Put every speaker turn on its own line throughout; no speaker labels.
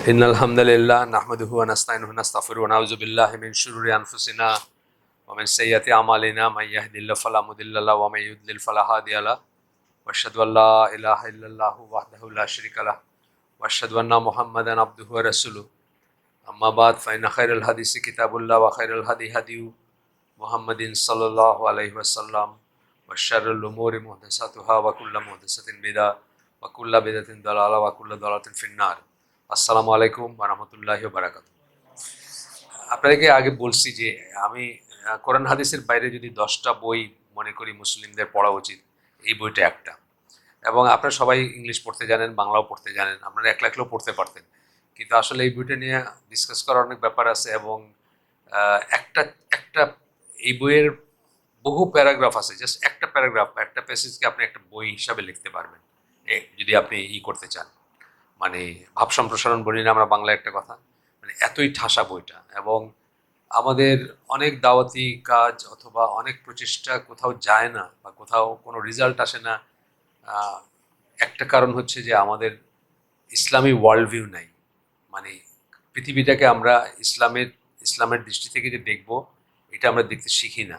إن الحمد لله نحمده ونستعينه ونستغفره ونعوذ بالله من شرور أنفسنا ومن سيئات أعمالنا من يهد الله فلا مضل له ومن يضلل فلا هادي له وأشهد أن لا إله إلا الله وحده لا شريك له وأشهد أن محمدا عبده ورسوله أما بعد فإن خير الحديث كتاب الله وخير الهدي هدي محمد صلى الله عليه وسلم وشر الأمور محدثاتها وكل محدثة بدعة وكل بدعة ضلالة وكل ضلالة في النار। আসসালামু আলাইকুম ওয়া রাহমাতুল্লাহি ওয়া বারাকাতুহু। আপনাদেরকে আগে বলছি যে আমি কোরআন হাদিসের বাইরে যদি 10টা বই মনে করি মুসলিমদের পড়া উচিত, এই বইটা একটা। এবং আপনারা সবাই ইংলিশ পড়তে জানেন, বাংলাও পড়তে জানেন, আপনারা একলা একলাও পড়তে পারতেন, কিন্তু আসলে এই বইটা নিয়ে ডিসকাস করার অনেক ব্যাপার আছে। এবং একটা একটা এই বইয়ের বহু প্যারাগ্রাফ আছে, জাস্ট একটা প্যারাগ্রাফ একটা প্যাসেজকে আপনি একটা বই হিসাবে লিখতে পারবেন যদি আপনি করতে চান। মানে ভাব সম্প্রসারণ বলি না আমরা বাংলায় একটা কথা, মানে এতই ঠাসা বইটা। এবং আমাদের অনেক দাওয়াতি কাজ অথবা অনেক প্রচেষ্টা কোথাও যায় না বা কোথাও কোনো রেজাল্ট আসে না। একটা কারণ হচ্ছে যে আমাদের ইসলামী ওয়ার্ল্ড ভিউ নাই। মানে পৃথিবীটাকে আমরা ইসলামের দৃষ্টি থেকে যে দেখব, এটা আমরা দেখতে শিখি না,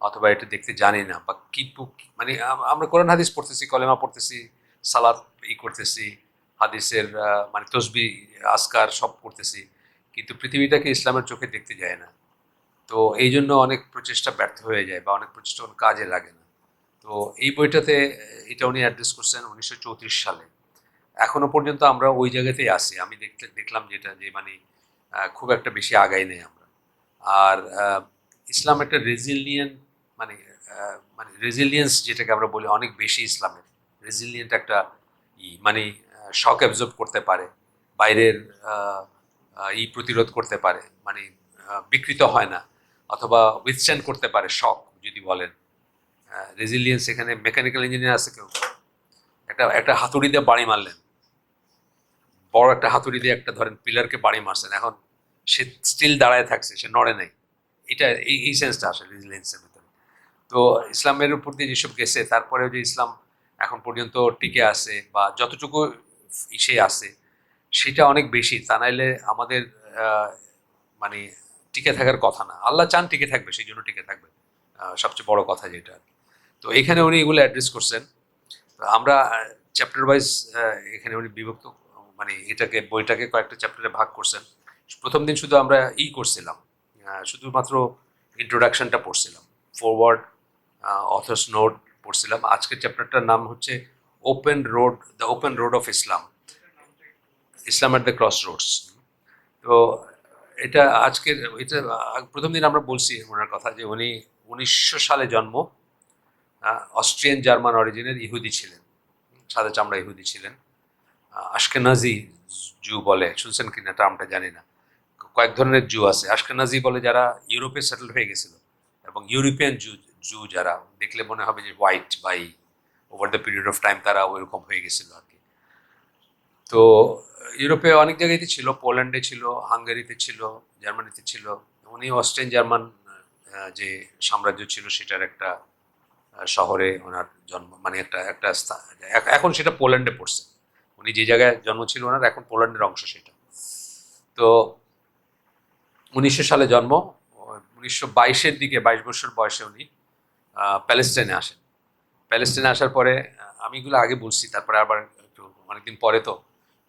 অথবা এটা দেখতে জানি না। বা কি মানে আমরা কোরআন হাদিস পড়তেছি, কলেমা পড়তেছি, সালাত করতেছি, হাদিসের মানে তসবি আজকার সব করতেছি, কিন্তু পৃথিবীটাকে ইসলামের চোখে দেখতে যায় না। তো এই জন্য অনেক প্রচেষ্টা ব্যর্থ হয়ে যায় বা অনেক প্রচেষ্টা কাজে লাগে না। তো এই বইটাতে এটা উনি অ্যাড্রেস করছেন 1934 সালে। এখনো পর্যন্ত আমরা ওই জায়গাতেই আছি। আমি দেখলাম যেটা যে মানে খুব একটা বেশি আগাই নেই আমরা। আর ইসলাম একটা রেজিলিয়েন্ট, মানে মানে রেজিলিয়েন্স যেটাকে আমরা বলি, অনেক বেশি ইসলামের রেজিলিয়েন্ট একটা মানে শক অ্যাবজর্ব করতে পারে, বাইরের প্রতিরোধ করতে পারে, মানে বিকৃত হয় না, অথবা উইথস্ট্যান্ড করতে পারে শক যদি বলেন। রেজিলিয়েন্স এখানে মেকানিক্যাল ইঞ্জিনিয়ার আছে কেউ, একটা একটা হাতুড়ি দিয়ে বাড়ি মারলেন, বড় একটা হাতুড়ি দিয়ে একটা ধরেন পিলারকে বাড়ি মারছেন, এখন সে স্টিল দাঁড়ায় থাকছে, সে নড়ে নাই। এটা এই সেন্সটা আসে রেজিলিয়েন্সের ভিতরে। তো ইসলামের উপর দিয়ে যেসব গেছে, তারপরেও যে ইসলাম এখন পর্যন্ত টিকে আছে বা যতটুকু ইসে আছে, সেটা অনেক বেশি। তা নাইলে আমাদের মানে টিকে থাকার কথা না। আল্লাহ চান টিকে থাকবে, সেই জন্য টিকে থাকবে, সবচেয়ে বড় কথা যেটা। তো এখানে উনি এগুলো অ্যাড্রেস করছেন। আমরা চ্যাপ্টার ওয়াইজ এখানে উনি বিভক্ত, মানে এটাকে বইটাকে কয়েকটা চ্যাপ্টারে ভাগ করছেন। প্রথম দিন শুধু আমরা করছিলাম, শুধুমাত্র ইন্ট্রোডাকশনটা পড়ছিলাম, ফরওয়ার্ড, অথর্স নোট পড়ছিলাম। আজকের চ্যাপ্টারটার নাম হচ্ছে open road of Islam, Islam at the cross Rhodes. তো এটা আজকের এটা প্রথম দিন আমরা বলছি ওনার কথা যে উনি 1900 সালে জন্ম, অস্ট্রিয়ান জার্মান অরিজিনের ইহুদি ছিলেন, সাদা চামড়া ইহুদি ছিলেন। আশকেনাজি জু বলে, শুনছেন কিনা টার্মটা জানি না। কয়েক ধরনের জু আছে। আশকেনাজি বলে যারা ইউরোপে সেটেল হয়ে গেছিল, এবং ইউরোপিয়ান জু জু যারা দেখলে মনে হবে যে white by over the period of time তারা ওইরকম হয়ে গেছিল আর কি। তো ইউরোপে অনেক জায়গাতে ছিল, পোল্যান্ডে ছিল, হাঙ্গেরিতে ছিল, জার্মানিতে ছিল। উনি অস্ট্রিয়ান জার্মান যে সাম্রাজ্য ছিল সেটার একটা শহরে ওনার জন্ম, মানে একটা একটা এখন সেটা পোল্যান্ডে পড়ছে। উনি যে জায়গায় জন্ম ছিল ওনার, এখন পোল্যান্ডের অংশ সেটা। তো 1900 সালে জন্ম। 1922-এর দিকে, 22 বছর বয়সে উনি প্যালেস্টাইনে আসেন। প্যালেস্টাইনে আসার পরে আমি এগুলো আগে বলছি, তারপরে আবার একটু অনেকদিন পরে তো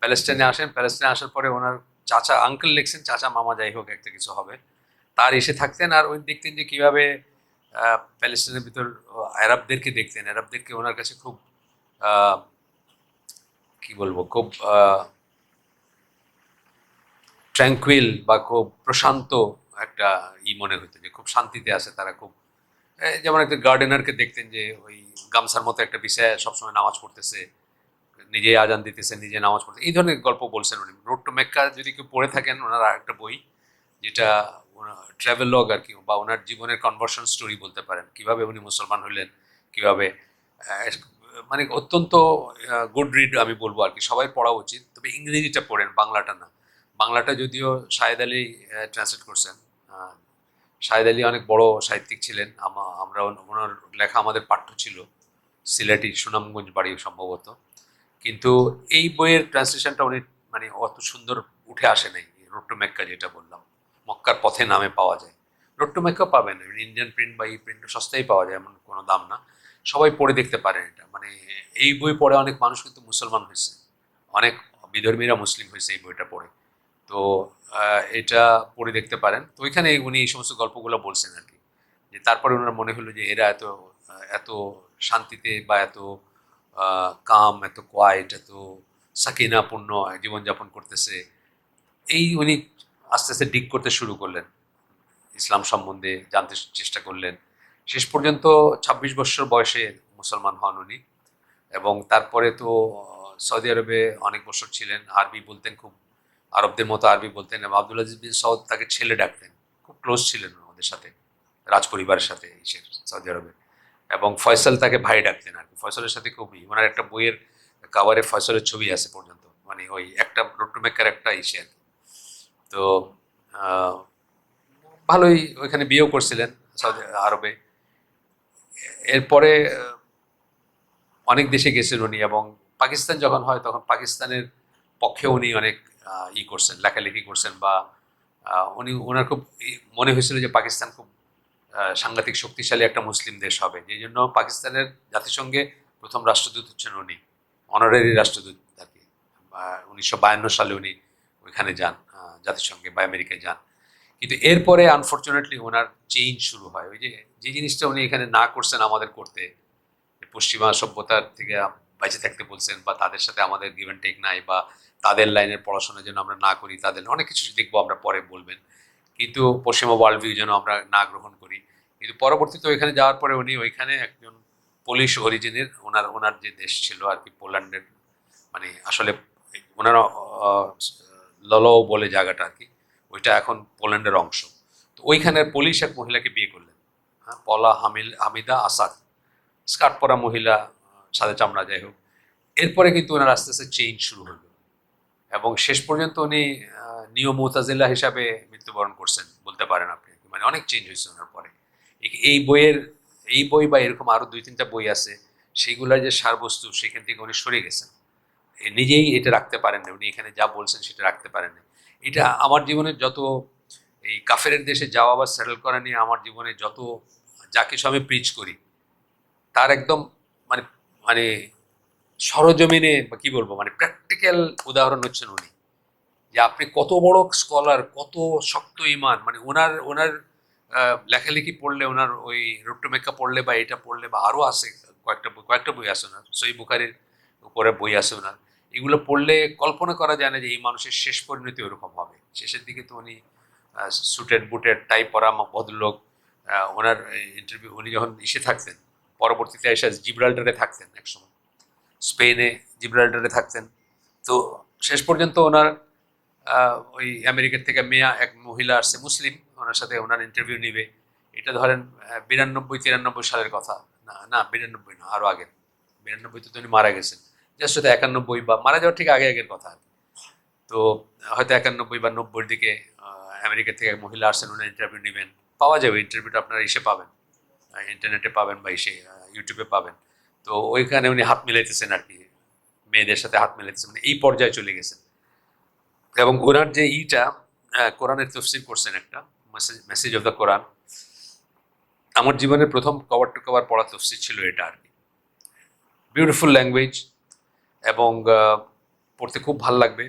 প্যালেস্টাইনে আসেন। প্যালেস্টাইনে আসার পরে ওনার চাচা, আঙ্কেল লিখছেন, চাচা মামা যাই হোক একটা কিছু হবে, তার এসে থাকতেন। আর ওই দেখতেন যে কীভাবে প্যালেস্টাইনের ভিতর আরবদেরকে দেখতেন। আরবদেরকে ওনার কাছে খুব কি বলবো, খুব ট্র্যাঙ্কুইল বা খুব প্রশান্ত একটা মনে হতো, যে খুব শান্তিতে আছে তারা। খুব যেমন একটা গার্ডেনারকে দেখতেন যে ওই গামছার মতো একটা বিষয়ে সবসময় নামাজ পড়তেছে, নিজে আজান দিতেছে, নিজে নামাজ পড়তে, এই ধরনের গল্প বলছেন উনি। রোড টু মেক্কা যদি কেউ পড়ে থাকেন, ওনার একটা বই, যেটা ট্রাভেল লগ আর কি, বা ওনার জীবনের কনভার্সন স্টোরি বলতে পারেন, কিভাবে উনি মুসলমান হলেন, কিভাবে মানে অত্যন্ত গুড রিড আমি বলবো আর কি। সবাই পড়া উচিত, তবে ইংরেজিটা পড়েন, বাংলাটা না। বাংলাটা যদিও শাহেদ আলী ট্রান্সলেট করছেন। শাহেদ আলী অনেক বড় সাহিত্যিক ছিলেন। আমরা ওনার লেখা আমাদের পাঠ্য ছিল, সিলেটি, সুনামগঞ্জ বাড়ি সম্ভবত। কিন্তু এই বইয়ের ট্রান্সলেশনটা উনি মানে অত সুন্দর উঠে আসে নাই। রোড টু মেক্কা যেটা বললাম, মক্কার পথে নামে পাওয়া যায়। রোড টু মেক্কা পাবেন, ইন্ডিয়ান প্রিন্ট বা এই প্রিন্ট সস্তায় পাওয়া যায়, এমন কোনো দাম না। সবাই পড়ে দেখতে পারেন এটা। মানে এই বই পড়ে অনেক মানুষ কিন্তু মুসলমান হয়েছে, অনেক বিধর্মীরা মুসলিম হয়েছে এই বইটা পড়ে। তো এটা পড়ে দেখতে পারেন। তো ওইখানে উনি এই সমস্ত গল্পগুলো বলছেন আর কি, যে তারপরে ওনার মনে হলো যে এরা এত শান্তিতে বা এত কাম, এত কোয়াইট, এত সাকিনাপূর্ণ জীবনযাপন করতেছে। এই উনি আস্তে আস্তে ডিগ করতে শুরু করলেন, ইসলাম সম্বন্ধে জানতে চেষ্টা করলেন। শেষ পর্যন্ত ২৬ বছর বয়সে মুসলমান হন উনি। এবং তারপরে তো সৌদি আরবে অনেক বছর ছিলেন, আরবি বলতেন খুব, আরবদের মতো আরবি বলতেন। এবং আব্দুল আজিজ বিন সৌদ তাকে ছেলে ডাকতেন, খুব ক্লোজ ছিলেন ওদের সাথে, রাজ পরিবারের সাথে সৌদি আরবে। এবং ফয়সাল তাকে ভাই ডাকতেন আর কি। ফয়সালের সাথে খুবই, ওনার একটা বইয়ের কাভারে ফয়সালের ছবি আছে পর্যন্ত, মানে ওই একটা রোড টু মেকার একটা ইসে আর কি। তো আহ, ভালোই ওইখানে বিয়েও করছিলেন সৌদি আরবে। এরপরে অনেক দেশে গেছেন উনি। এবং পাকিস্তান যখন হয় তখন পাকিস্তানের পক্ষে উনি অনেক করছেন, লেখালেখি করছেন। বা উনি, ওনার খুব মনে হয়েছিল যে পাকিস্তান খুব সাংঘাতিক শক্তিশালী একটা মুসলিম দেশ হবে, যেই জন্য পাকিস্তানের জাতিসংঘে প্রথম রাষ্ট্রদূত হচ্ছেন উনি, অনারারি রাষ্ট্রদূত আর কি। ১৯৫২ সালে উনি ওইখানে যান, জাতিসংঘে বা আমেরিকায় যান। কিন্তু এরপরে আনফর্চুনেটলি ওনার চেঞ্জ শুরু হয়। ওই যে যে জিনিসটা উনি এখানে না করছেন আমাদের করতে, পশ্চিমা সভ্যতার থেকে বেঁচে থাকতে বলছেন, বা তাদের সাথে আমাদের গিভ অ্যান্ড টেক নাই, বা তাদের লাইনের পড়াশোনা যেন আমরা না করি, তাদের অনেক কিছু দেখবো আমরা পরে বলবেন। কিন্তু পশ্চিমা ওয়ার্ল্ড ভিউ যেন আমরা না গ্রহণ করি। কিন্তু পরবর্তীতে ওইখানে যাওয়ার পরে উনি ওইখানে একজন পোলিশ অরিজিনের, ওনার ওনার যে দেশ ছিল আর কি, পোল্যান্ডের, মানে আসলে ওনারা ললও বলে জায়গাটা আর কি, ওইটা এখন পোল্যান্ডের অংশ। তো ওইখানের পোলিশ এক মহিলাকে বিয়ে করলেন, হ্যাঁ, পলা হামিদা আসাদ, স্কার্ট পরা মহিলা, সাদা চামড়া, যাই হোক। এরপরে কিন্তু ওনার আস্তে আস্তে চেঞ্জ শুরু হলো। এবং শেষ পর্যন্ত উনি নিও মুতাজিলা হিসাবে মৃত্যুবরণ করছেন বলতে পারেন আপনি। মানে অনেক চেঞ্জ হয়েছে ওনার পরে। এই বইয়ের, এই বই বা এরকম আরো ২-৩টা বই আছে, সেগুলোর যে সারবস্তু সেখান থেকে উনি সরে গেছেন। নিজেই এটা রাখতে পারেন না, উনি এখানে যা বলছেন সেটা রাখতে পারেন না। এটা আমার জীবনের যত, এই কাফেরের দেশে যাওয়া বা সেটেল করা নিয়ে আমার জীবনে যত যা কিছু আমি প্রিচ করি, তার একদম মানে মানে সরজমিনে বা কি বলবো, মানে প্র্যাকটিক্যাল উদাহরণ হচ্ছেন উনি। যে আপনি কত বড় স্কলার, কত শক্ত ইমান, মানে ওনার ওনার লেখালেখি পড়লে, ওনার ওই রোড টু মেক্কা পড়লে বা এটা পড়লে, বা আরও আছে কয়েকটা বই আছে ওনার, সহি বুখারির উপরে বই আছে ওনার, এগুলো পড়লে কল্পনা করা যায় না যে এই মানুষের শেষ পরিণতি ওরকম হবে। শেষের দিকে তো উনি সুটেড বুটেড টাই পরা ভদ্রলোক। ওনার ইন্টারভিউ, উনি যখন ইসে থাকতেন, পরবর্তীতে এসে জিব্রাল্টারে থাকতেন একসময়, স্পেনে জিব্রাল্টারে থাকতেন। তো শেষ পর্যন্ত ওনার ওই আমেরিকার থেকে এক মহিলা আসছে মুসলিম, ওনার সাথে ওনার ইন্টারভিউ নিবে। এটা ধরেন ৯২-৯৩ সালের কথা। না না, ৯২ না, আরো আগের। ৯২ তো উনি মারা গেছেন, জাস্ট হয়তো ৯১ বা মারা যাওয়ার ঠিক আগে আগের কথা। তো হয়তো ৯১ বা ৯০-এর দিকে আমেরিকা থেকে এক মহিলা আসছেন, ওনার ইন্টারভিউ নেবেন। পাওয়া যাবে ইন্টারভিউটা, আপনারা ইসে পাবেন, ইন্টারনেটে পাবেন বা ইসে ইউটিউবে পাবেন। তো ওইখানে উনি হাত মিলাইতেছেন আর কি, মেয়েদের সাথে হাত মিলাইতেছেন, মানে এই পর্যায়ে চলে গেছেন। এবং ওনার যে কোরআনের তফসির করছেন একটা, মেসেজ অফ দ্য কোরআন। আমার জীবনের প্রথম কভার টু কভার পড়া তফসির ছিল এটা আর কি। বিউটিফুল ল্যাঙ্গুয়েজ, এবং পড়তে খুব ভাল লাগবে।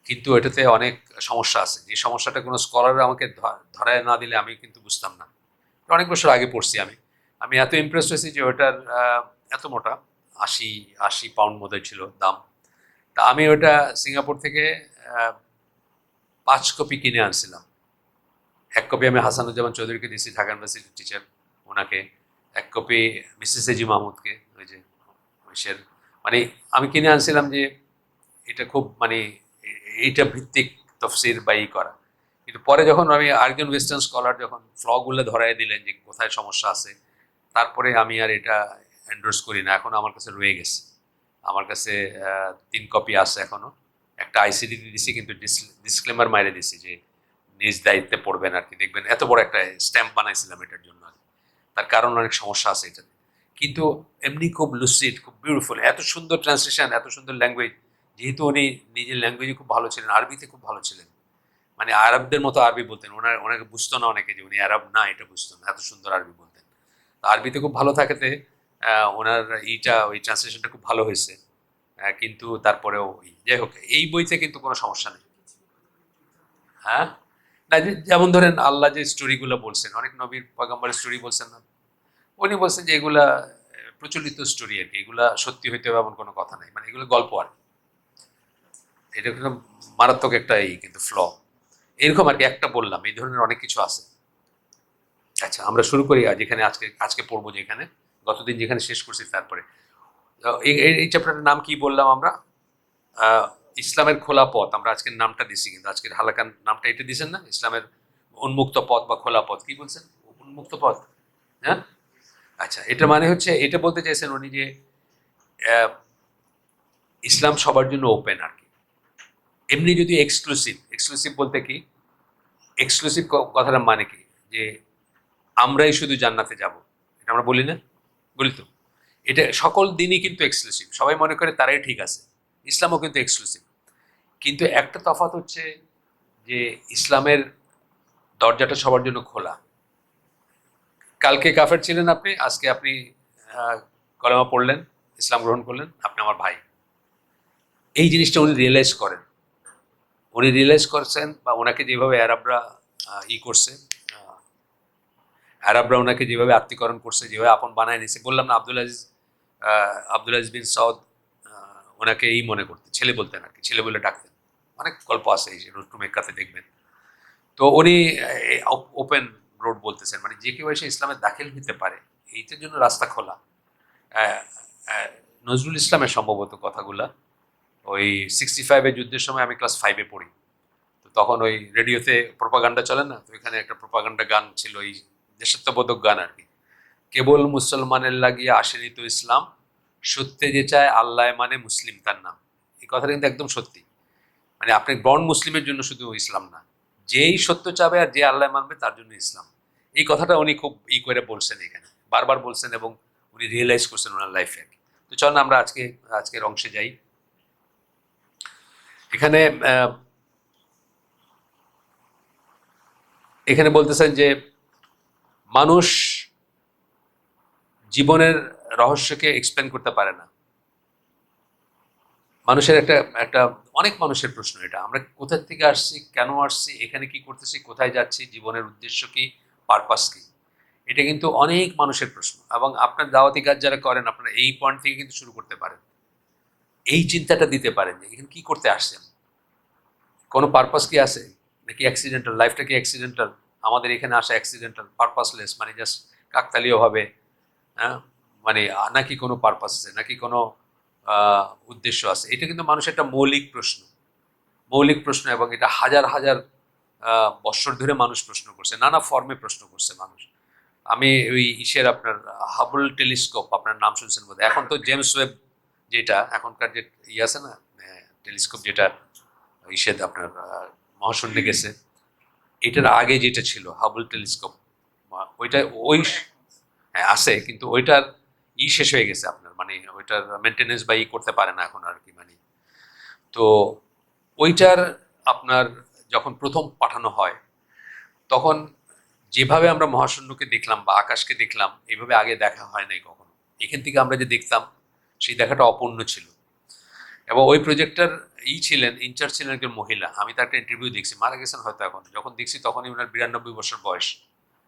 কিন্তু এটাতে অনেক সমস্যা আছে, যে সমস্যাটা কোনো স্কলার আমাকে ধরায় না দিলে আমি কিন্তু বুঝতাম না। অনেক বছর আগে পড়ছি আমি। আমি এত ইমপ্রেস হয়েছি যে ওটার এত মোটা, ৮০ পাউন্ড মতো ছিল দাম। তা আমি ওটা সিঙ্গাপুর থেকে ৫ কপি কিনে আনছিলাম। ১ কপি আমি হাসানুজ্জামান চৌধুরীকে দিয়েছি, ঢাকা ইউনিভার্সিটির টিচার, ওনাকে। ১ কপি মিসেস এজি মাহমুদকে, ওই যে ওইসের, মানে আমি কিনে আনছিলাম যে এটা খুব মানে এইটা ভিত্তিক তফসির বা করা। কিন্তু পরে যখন আমি আরেকজন ওয়েস্টার্ন স্কলার যখন ফ্লগুলো ধরাই দিলেন যে কোথায় সমস্যা আছে, তারপরে আমি আর এটা এন্ডোর্স করি না। এখন আমার কাছে রয়ে গেছে, আমার কাছে ৩ কপি আছে এখনো। একটা আইসিডি দিছি, কিন্তু ডিসক্লেমার মাইরে দিছি যে নিজ দায়িত্বে পড়বেন আর কি। দেখবেন এত বড় একটা স্ট্যাম্প বানাইছিলাম এটার জন্য আর কি। তার কারণ অনেক সমস্যা আছে এটাতে। কিন্তু এমনি খুব লুসিড, খুব বিউটিফুল, এত সুন্দর ট্রান্সলেশন, এত সুন্দর ল্যাঙ্গুয়েজ, যেহেতু উনি নিজের ল্যাঙ্গুয়েজে খুব ভালো ছিলেন, আরবিতে খুব ভালো ছিলেন, মানে আরবদের মতো আরবি বলতেন। ওনাকে বুঝতো না অনেকে যে উনি আরব না, এটা বুঝতো না, এত সুন্দর আরবি বলতেন। তো আরবিতে খুব ভালো থাকাতে ওনার ওই ট্রান্সলেশনটা খুব ভালো হয়েছে। কিন্তু তারপরেও যাই হোক, এই বইতে কিন্তু কোনো সমস্যা নেই। হ্যাঁ, না যেমন ধরেন আল্লাহ যে স্টোরিগুলো বলছেন, অনেক নবীর পয়গম্বরের স্টোরি বলছেন না, উনি বলছেন যে এগুলা প্রচলিত স্টোরি আর কি, এগুলা সত্যি হইতে হবে এমন কোনো কথা নাই, মানে এগুলো গল্প আর কি। এটা কিন্তু মারাত্মক একটা কিন্তু ফ্ল এরকম আর কি, একটা বললাম, এই ধরনের অনেক কিছু আছে। আচ্ছা, আমরা শুরু করি যেখানে আজকে আজকে পড়বো, যেখানে গতদিন যেখানে শেষ করছি। তারপরে এই চ্যাপ্টারের নাম কি বললাম আমরা? আহ, ইসলামের খোলা পথ। আমরা আজকের নামটা দিছি, কিন্তু আজকের হালাকার নামটা এটা দিছেন না, ইসলামের উন্মুক্ত পথ বা খোলা পথ। কি বলছেন? উন্মুক্ত পথ। হ্যাঁ, আচ্ছা, এটা মানে হচ্ছে, এটা বলতে চাইছেন উনি যে আহ, ইসলাম সবার জন্য ওপেন আর কি। এমনি যদি এক্সক্লুসিভ, এক্সক্লুসিভ বলতে কি, এক্সক্লুসিভ কথাটা মানে কি, যে আমরাই শুধু জান্নাতে যাব, এটা আমরা বলি না, বলি তো। এটা সকল দিনই কিন্তু এক্সক্লুসিভ, সবাই মনে করে তারাই ঠিক আছে। ইসলামও কিন্তু এক্সক্লুসিভ, কিন্তু একটা তফাৎ হচ্ছে যে ইসলামের দরজাটা সবার জন্য খোলা। কালকে কাফের ছিলেন আপনি, আজকে আপনি কলেমা পড়লেন, ইসলাম গ্রহণ করলেন, আপনি আমার ভাই। এই জিনিসটা উনি রিয়েলাইজ করেন, উনি রিয়েলাইজ করছেন, বা ওনাকে যেভাবে আরবরা করছে, আহ, আরবরা ওনাকে যেভাবে আত্মীকরণ করছে, যেভাবে আপন বানায় নিছে। বললাম না, আব্দুল আজিজ বিন সৌদ ওনাকে এই মনে করতেন, ছেলে বলতেন আর কি, ছেলে বলে ডাকতেন। অনেক গল্প আছে এই রোড টু মেক্কাতে দেখবেন। তো উনি ওপেন রোড বলতেছেন, মানে যে কেউ এসে ইসলামে দাখিল হতে পারে, এইটার জন্য রাস্তা খোলা। আহ, আহ, নজরুল ইসলামের সম্ভবত কথাগুলা, ওই 65-এর যুদ্ধের সময় আমি ক্লাস 5-এ পড়ি। তো তখন ওই রেডিওতে প্রোপাগান্ডা চলে না, তো এখানে একটা প্রোপাগান্ডা গান ছিল, এই দেশাত্মবোধক গান আর কি। কেবল মুসলমানের লাগিয়ে আসেনি তো ইসলাম, সত্যে যে চায় আল্লাহ মানে মুসলিম তার নাম। এই কথাটা কিন্তু একদম সত্যি। মানে আপনি বর্ণ মুসলিমের জন্য শুধু ইসলাম না, যেই সত্য চাবে আর যে আল্লাহ মানবে তার জন্য ইসলাম। এই কথাটা উনি খুব করে বলছেন এখানে, বারবার বলছেন, এবং উনি রিয়েলাইজ করছেন ওনার লাইফে। তো চল আমরা আজকের অংশে যাই। এখানে এখানে বলতেছেন যে মানুষ জীবনের রহস্যকে এক্সপ্লেন করতে পারে না। মানুষের একটা একটা অনেক মানুষের প্রশ্ন এটা, আমরা কোথা থেকে আসছি, কেন আসছি, এখানে কি করতেছি, কোথায় যাচ্ছি, জীবনের উদ্দেশ্য কি, পারপাস কি। এটা কিন্তু অনেক মানুষের প্রশ্ন, এবং আপনার দাওয়াতি কাজ যারা করেন, আপনারা এই পয়েন্ট থেকে কিন্তু শুরু করতে পারেন। এই চিন্তাটা দিতে পারেন যে এখানে কি করতে আসছেন, কোনো পারপাস কি আছে, নাকি অ্যাক্সিডেন্টাল, লাইফটা কি অ্যাক্সিডেন্টাল, আমাদের এখানে আসা অ্যাক্সিডেন্টাল, পারপাসলেস, মানে জাস্ট কাকতালীয় ভাবে। হ্যাঁ, মানে নাকি কোনো পারপাস আছে, নাকি কোনো উদ্দেশ্য আছে। এটা কিন্তু মানুষের একটা মৌলিক প্রশ্ন, মৌলিক প্রশ্ন, এবং এটা হাজার হাজার বৎসর ধরে মানুষ প্রশ্ন করছে, নানা ফর্মে প্রশ্ন করছে মানুষ। আমি ওই আপনার হাবল টেলিস্কোপ, আপনার নাম শুনছেন বোধহয়। এখন তো জেমস ওয়েব, যেটা এখনকার যে আছে না, টেলিস্কোপ, যেটা আপনার মহাশূন্যে গেছে, এটার আগে যেটা ছিল হাবল টেলিস্কোপ, ওইটা ওই হ্যাঁ আছে, কিন্তু ওইটার শেষ হয়ে গেছে আপনার, মানে ওইটার মেনটেনেন্স বা করতে পারে না এখন আর কি, মানে। তো ওইটার আপনার যখন প্রথম পাঠানো হয়, তখন যেভাবে আমরা মহাশূন্যকে দেখলাম বা আকাশকে দেখলাম, এইভাবে আগে দেখা হয় নাই কখনো। এখান থেকে আমরা যে দেখতাম, সেই দেখাটা অপূর্ণ ছিল। এবং ওই প্রজেক্টর ছিলেন, ইনচার্জ ছিলেন একজন মহিলা। আমি তার একটা ইন্টারভিউ দেখছি, মারা গেছেন হয়তো এখন, যখন দেখছি তখনই ওনার 92 বছর বয়স,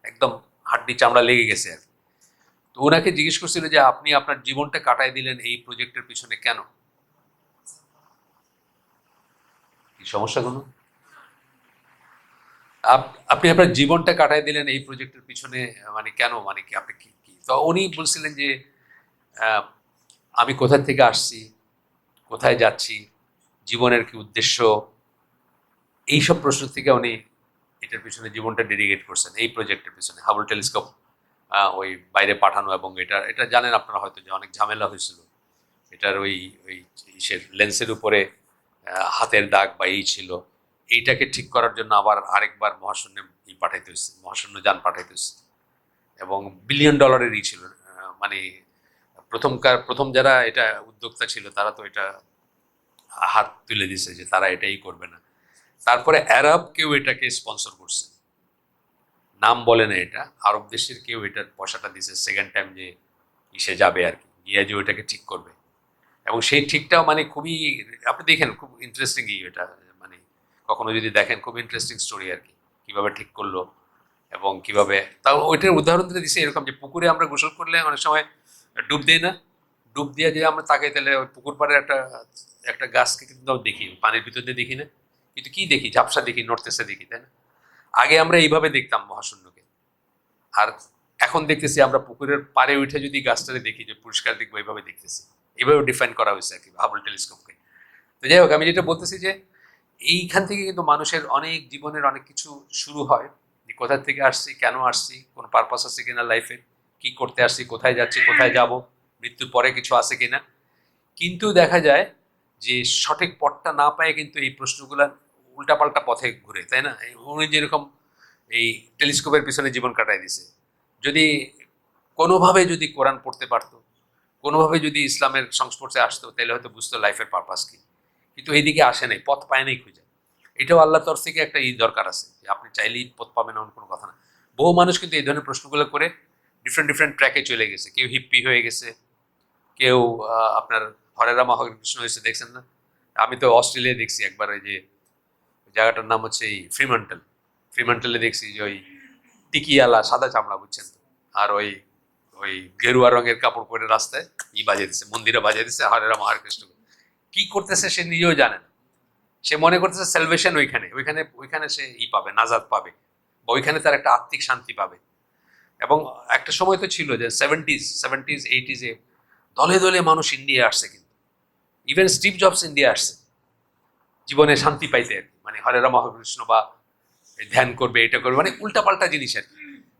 একদম হাড্ডি চামড়া লেগে গেছে আর কি। তো ওনাকে জিজ্ঞেস করছিল যে আপনি আপনার জীবনটা কাটায় দিলেন এই প্রজেক্টের পিছনে কেন, কি সমস্যা কোনো? আপনি আপনার জীবনটা কাটায় দিলেন এই প্রজেক্টের পিছনে, মানে কেন, মানে কি, আপনি কি কি তো উনি বলছিলেন যে আহ, আমি কোথা থেকে আসছি, কোথায় যাচ্ছি, জীবনের কি উদ্দেশ্য, এইসব প্রশ্ন থেকে উনি এটার পিছনে জীবনটা ডেডিকেট করছেন, এই প্রজেক্টের পিছনে, হাবল টেলিস্কোপ ওই বাইরে পাঠানো। এবং এটা এটা জানেন আপনারা হয়তো, যে অনেক ঝামেলা হয়েছিল এটার, ওই ওই লেন্সের উপরে হাতের দাগ বা ছিল। এইটাকে ঠিক করার জন্য আবার আরেকবার মহাশূন্যে পাঠাইতে হয়েছে, মহাশূন্য যান পাঠাইতে হয়েছে। এবং $1 বিলিয়ন ছিল, মানে প্রথম যারা এটা উদ্যোক্তা ছিল, তারা তো এটা হাত তুলে দিছে যে তারা এটাই করবে না। তারপরে আরব কেউ এটাকে স্পন্সর করছে, নাম বলে না, এটা আরব দেশের কেউ এটার পয়সাটা দিছে সেকেন্ড টাইম যে ইসে যাবে আর কি, গিয়ে যে ওইটাকে ঠিক করবে। এবং সেই ঠিকটাও মানে খুবই, আপনি দেখেন খুব ইন্টারেস্টিং এটা, মানে কখনো যদি দেখেন খুব ইন্টারেস্টিং স্টোরি আর কি, কিভাবে ঠিক করলো এবং কিভাবে। তাও ওইটার উদাহরণ দিতে দিছে এরকম যে পুকুরে আমরা গোসল করলে অনেক সময় ডুব দিই না, ডুব দিয়ে যে আমরা তাকাই তাহলে ওই পুকুর পাড়ে একটা একটা গাছকে কিন্তু আমরা দেখি, পানির ভিতর দিয়ে দেখি না, কিন্তু কি দেখি, ঝাপসা দেখি, নড়তেছে দেখি, তাই না? আগে আমরা এইভাবে দেখতাম মহাশূন্যকে, আর এখন দেখতেছি আমরা পুকুরের পাড়ে উঠে যদি গাছটাকে দেখি যে পরিষ্কার দেখবো, এইভাবে দেখতেছি। এইভাবে ডিফাইন করা হয়েছে আর কি হাবল টেলিস্কোপকে। তো যাই হোক, আমি যেটা বলতেছি যে এইখান থেকে কিন্তু মানুষের অনেক জীবনের অনেক কিছু শুরু হয়, যে কোথা থেকে আসছি, কেন আসছি, কোনো পারপাস আছে কিনা লাইফে, কি করতে আসছি, কোথায় যাচ্ছি, কোথায় যাব, মৃত্যুর পরে কিছু আছে কিনা। কিন্তু দেখা যায় যে সঠিক পথটা না পায় কিন্তু এই প্রশ্নগুলা উল্টাপাল্টা পথে ঘুরে, তাই না? উনি যেরকম এই টেলিস্কোপের পিছনে জীবন কাটাই দিছে, যদি কোনোভাবে যদি কোরআন পড়তে পারতো, কোনোভাবে যদি ইসলামের সংস্পর্শে আসতো, তাহলে হয়তো বুঝতো লাইফের পারপাস কি। কিন্তু এইদিকে আসে নাই, পথ পায় নাই খুঁজে। এটাও আল্লাহর তরফ থেকে একটা দরকার আছে যে আপনি চাইলেই পথ পাবেন এমন কোনো কথা না। বহু মানুষ কিন্তু এই ধরনের প্রশ্নগুলো করে ডিফারেন্ট ডিফারেন্ট ট্র্যাকে চলে গেছে, কেউ হিপ্পি হয়ে গেছে, কেউ আপনার হরে রামা হরে কৃষ্ণ হয়েছে, দেখছেন না? আমি তো অস্ট্রেলিয়ায় দেখছি একবার, ওই যে জায়গাটার নাম হচ্ছে এই ফ্রিমান্টেল, ফ্রিমান্টেলে দেখছি যে ওই টিকিয়ালা সাদা চামড়া, বুঝছেন তো, আর ওই ওই গেরুয়া রঙের কাপড় পরে রাস্তায় বাজিয়ে দিচ্ছে, মন্দিরে বাজিয়ে দিচ্ছে হরে রামা হরে কৃষ্ণ। কি করতেছে সে নিজেও জানে না, সে মনে করতেছে সেলভেশন ওইখানে ওইখানে ওইখানে সে পাবে, নাজাদ পাবে, বা ওইখানে তার একটা আত্মিক শান্তি পাবে। এবং একটা সময় তো ছিল যে সেভেন্টিজ এইটিজে দলে দলে মানুষ ইন্ডিয়া আসছে, কিন্তু ইভেন স্টিভ জবস ইন্ডিয়া আসছে জীবনে শান্তি পাইতে আর কি, মানে হরে রাম হরে কৃষ্ণ বা ধ্যান করবে, এটা করবে, মানে উল্টাপাল্টা জিনিস আর কি,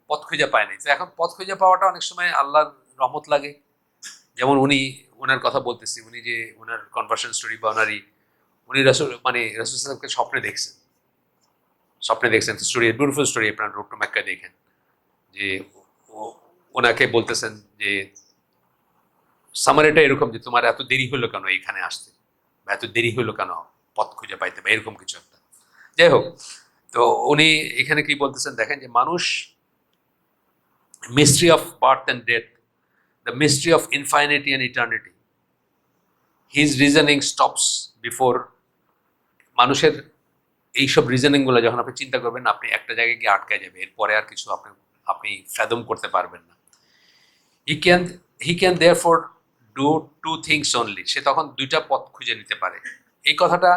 পথ খুঁজে পায় নাই। তো এখন পথ খুঁজে পাওয়াটা অনেক সময় আল্লাহর রহমত লাগে। যেমন উনি, ওনার কথা বলতেছি, উনি যে ওনার কনভার্সন স্টোরি বা ওনারই, উনি রসুল মানে রসুল সাল্লামকে স্বপ্নে দেখছেন, স্বপ্নে দেখছেন স্টোরি, বিউটিফুল স্টোরি, আপনার রোড টু মেক্কা দেখেন, যে ওনাকে বলতেছেন যে সামারিটা এরকম যে তোমার এত দেরি হলো কেন এইখানে আসতে, বা এত দেরি হলো কেন পথ খুঁজে পাইতে, বা এরকম কিছু একটা। যাই হোক, তো উনি এখানে কি বলতেছেন দেখেন, যে মানুষ mystery of birth and death, the mystery of infinity and eternity. His reasoning stops before, মানুষের এইসব রিজনিংগুলো যখন আপনি চিন্তা করবেন, আপনি একটা জায়গায় গিয়ে আটকে যাবে, এরপরে আর কিছু আপনি আপনি ফ্যাদম করতে পারবেন না। He can he can therefore do two things only, সে তখন দুইটা পথ খুঁজে নিতে পারে। এই কথাটা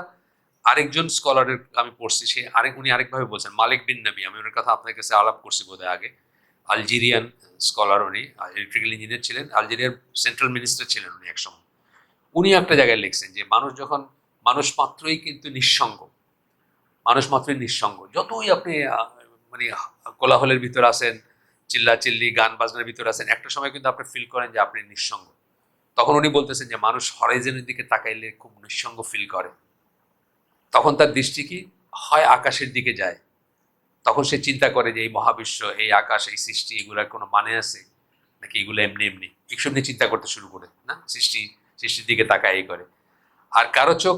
আরেকজন স্কলারের আমি পড়ছি, সে উনি আরেকভাবে বলছেন, মালিক বিন নবী, আমি ওনার কথা আপনার কাছে আলাপ করছি বোধহয় আগে, আলজেরিয়ান স্কলার, উনি ইলেকট্রিক্যাল ইঞ্জিনিয়ার ছিলেন, আলজেরিয়ার সেন্ট্রাল মিনিস্টার ছিলেন উনি একসময়। উনি একটা জায়গায় লিখছেন যে মানুষ মাত্রই কিন্তু নিঃসঙ্গ, মানুষ মাত্রই নিঃসঙ্গ, যতই আপনি মানে কোলাহলের ভিতর আছেন, চিল্লা চিল্লি গান বাজনার ভিতর আছেন, একটা সময় কিন্তু আপনি ফিল করেন যে আপনি নিঃসঙ্গ। তখন উনি বলতেছেন যে মানুষ হরাইজনের দিকে তাকাইলে খুব নিঃসঙ্গ ফিল করে, তখন তার দৃষ্টি কি হয় আকাশের দিকে যায়, তখন সে চিন্তা করে যে এই মহাবিশ্ব, এই আকাশ, এই সৃষ্টি, এগুলার কোনো মানে আছে নাকি এগুলো এমনি এমনি, এইসব নিয়ে চিন্তা করতে শুরু করে, না সৃষ্টির দিকে তাকায় এই করে। আর কারো চোখ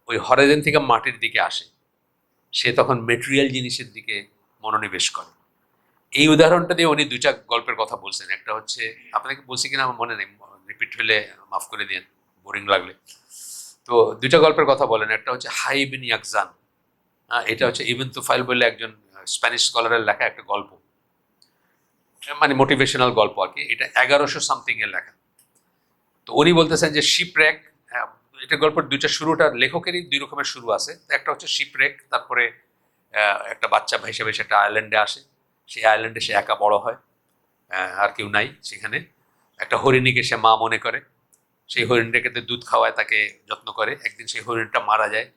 ওই হরাইজন থেকে মাটির দিকে আসে, সে তখন মেটেরিয়াল জিনিসের দিকে মনোনিবেশ করে। এই উদাহরণটা দিয়ে উনি দুইটা গল্পের কথা বলছেন, একটা হচ্ছে, আপনাকে বলছি কিনা আমার মনে নেই, রিপিট হলে মাফ করে দিন বোরিং লাগলে। তো দুইটা গল্পের কথা বলেন, একটা হচ্ছে হাই বিন ইয়াকজান, এটা হচ্ছে ইবন তুফাইল বলে একজন স্প্যানিশ স্কলারের লেখা একটা গল্প, মানে মোটিভেশনাল গল্প আর কি, এটা 1100 সামথিং এর লেখা। তো উনি বলতেছেন যে শিপরেক, এটা গল্পের দুইটা শুরুটা লেখকেরই দুই রকমের শুরু আছে। একটা হচ্ছে শিপরেক, তারপরে একটা বাচ্চা ভেসে ভেসে একটা আইল্যান্ডে আসে, সেই আইল্যান্ডে সে একা বড় হয়, আর কেউ নাই সেখানে। একটা হরিণীকে সে মা মনে করে, সেই হরিণটাকে দুধ খাওয়ায়, তাকে যত্ন করে। একদিন সেই হরিণটা মারা যায়,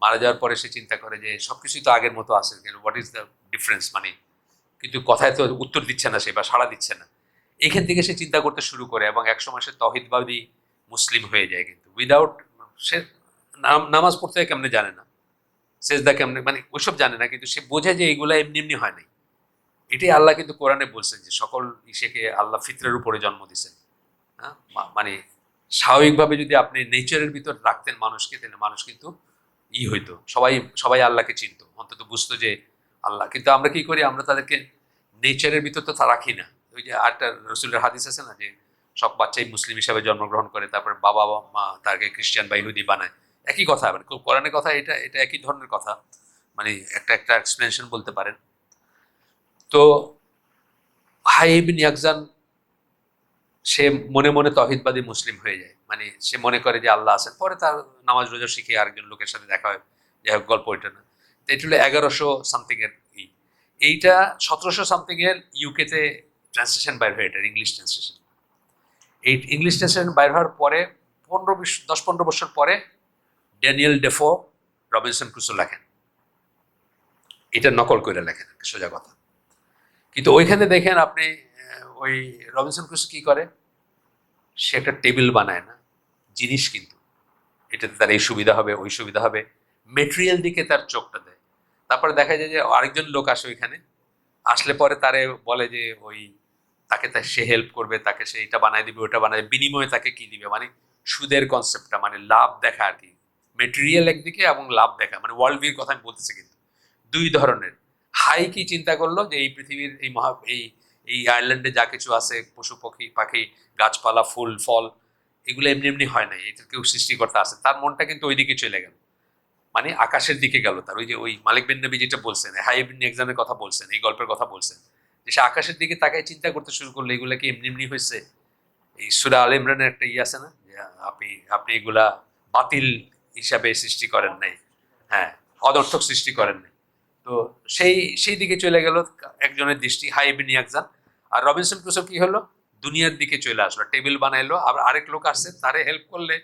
মারা যাওয়ার পরে সে চিন্তা করে যে সবকিছুই তো আগের মতো আছে, হোয়াট ইজ দ্য ডিফারেন্স, মানে কিন্তু কথায় তো উত্তর দিচ্ছে না সে, বা সাড়া দিচ্ছে না। এখান থেকে সে চিন্তা করতে শুরু করে, এবং একসময় সে তহিদবাদী মুসলিম হয়ে যায়, কিন্তু উইদাউট, সে নামাজ পড়তে কেমনে জানে না, সেজদা কেমনে, মানে ওইসব জানে না, কিন্তু সে বোঝে যে এইগুলা এমনি এমনি হয় নাই। এটাই আল্লাহ কিন্তু কোরআনে বলছেন যে সকল ইসেকে আল্লাহ ফিতরের উপরে জন্ম দিচ্ছেন। হ্যাঁ, মানে স্বাভাবিকভাবে যদি আপনি নেচারের ভিতর রাখতেন মানুষকে, তাহলে মানুষ কিন্তু হইতো, সবাই সবাই আল্লাহকে চিনতো, অন্তত বুঝতো যে আল্লাহ। কিন্তু আমরা কি করি, আমরা তাদেরকে নেচারের ভিতর তো তা রাখি না। ওই যে আরেকটা রসুলের হাদিস আছে না, যে সব বাচ্চাই মুসলিম হিসাবে জন্মগ্রহণ করে, তারপর বাবা মা তাকে খ্রিস্টান বা ইহুদি বানায়। একই কথা, মানে কোরআনের কথা, এটা এটা একই ধরনের কথা, মানে একটা একটা এক্সপ্লেনেশন বলতে পারেন। তো হাই ইবনে ইয়াকজান, সে মনে মনে তহিদবাদী মুসলিম হয়ে যায়, মানে সে মনে করে যে আল্লাহ আছেন। পরে তার নামাজ রোজা শিখে আরেকজন লোকের সাথে দেখা হয়, যাই হোক গল্প এটা না। তো এটা হলো 1100 সামথিং এর এইটা 1700 সামথিং এর ইউকেতে ট্রান্সলেশন বাইর হয়, এটার ইংলিশ ট্রান্সলেশন। এই ইংলিশ ট্রান্সলেশন বাইর হওয়ার পরে 10-15 বছর পরে ড্যানিয়েল ডেফো রবিনসন ক্রুসো লেখেন, এটা নকল করে লেখেন, সোজা কথা। কিন্তু ওইখানে দেখেন আপনি, ওই রবিনসন ক্রুসো কি করে, সে একটা টেবিল বানায় না, জিনিস, কিন্তু এটাতে তার এই সুবিধা হবে, ওই সুবিধা হবে, মেটেরিয়াল দিকে তার চোখটা দেয়। তারপরে দেখা যায় যে আরেকজন লোক আসে ওইখানে, আসলে পরে তারে বলে যে ওই তাকে সে হেল্প করবে, তাকে সে এটা বানায় দিবে, ওটা বানায়, বিনিময়ে তাকে কি দিবে, মানে সুদের কনসেপ্টটা, মানে লাভ দেখা আর কি। মেটেরিয়াল একদিকে এবং লাভ দেখা, মানে ওয়ার্ল্ড ভিউর কথা আমি বলতেছি। কিন্তু দুই ধরনের। হাই কি চিন্তা করলো যে এই পৃথিবীর এই এই এই আয়ারল্যান্ডে যা কিছু আছে, পশু পক্ষী পাখি, গাছপালা, ফুল ফল, এগুলো এমনি এমনি হয় নাই, এটা কেউ সৃষ্টিকর্তা আছে। তার মনটা কিন্তু ওইদিকে চলে গেল, মানে আকাশের দিকে গেল তার। ওই যে ওই মালিক বিন নবী যেটা বলছেন, হাই বিন এক্সামের কথা বলছেন, এই গল্পের কথা বলছেন, যে সে আকাশের দিকে তাকায় চিন্তা করতে শুরু করলো, এগুলা কি এমনি এমনি হয়েছে? এই সূরা আল ইমরানের একটা আছে না, যে আপনি আপনি এগুলা বাতিল হিসাবে সৃষ্টি করেন নাই, হ্যাঁ, অনর্থক সৃষ্টি করেন নাই। তো সেই সেই দিকে চলে গেল একজনের দৃষ্টি, হাই বিন ইয়াকজান। আর রবিনসন ক্রুসো কি হলো, দুনিয়ার দিকে চলে আসলো, টেবিল বানাইলো। আবার আরেক লোক আসছে, তারে হেল্প করলে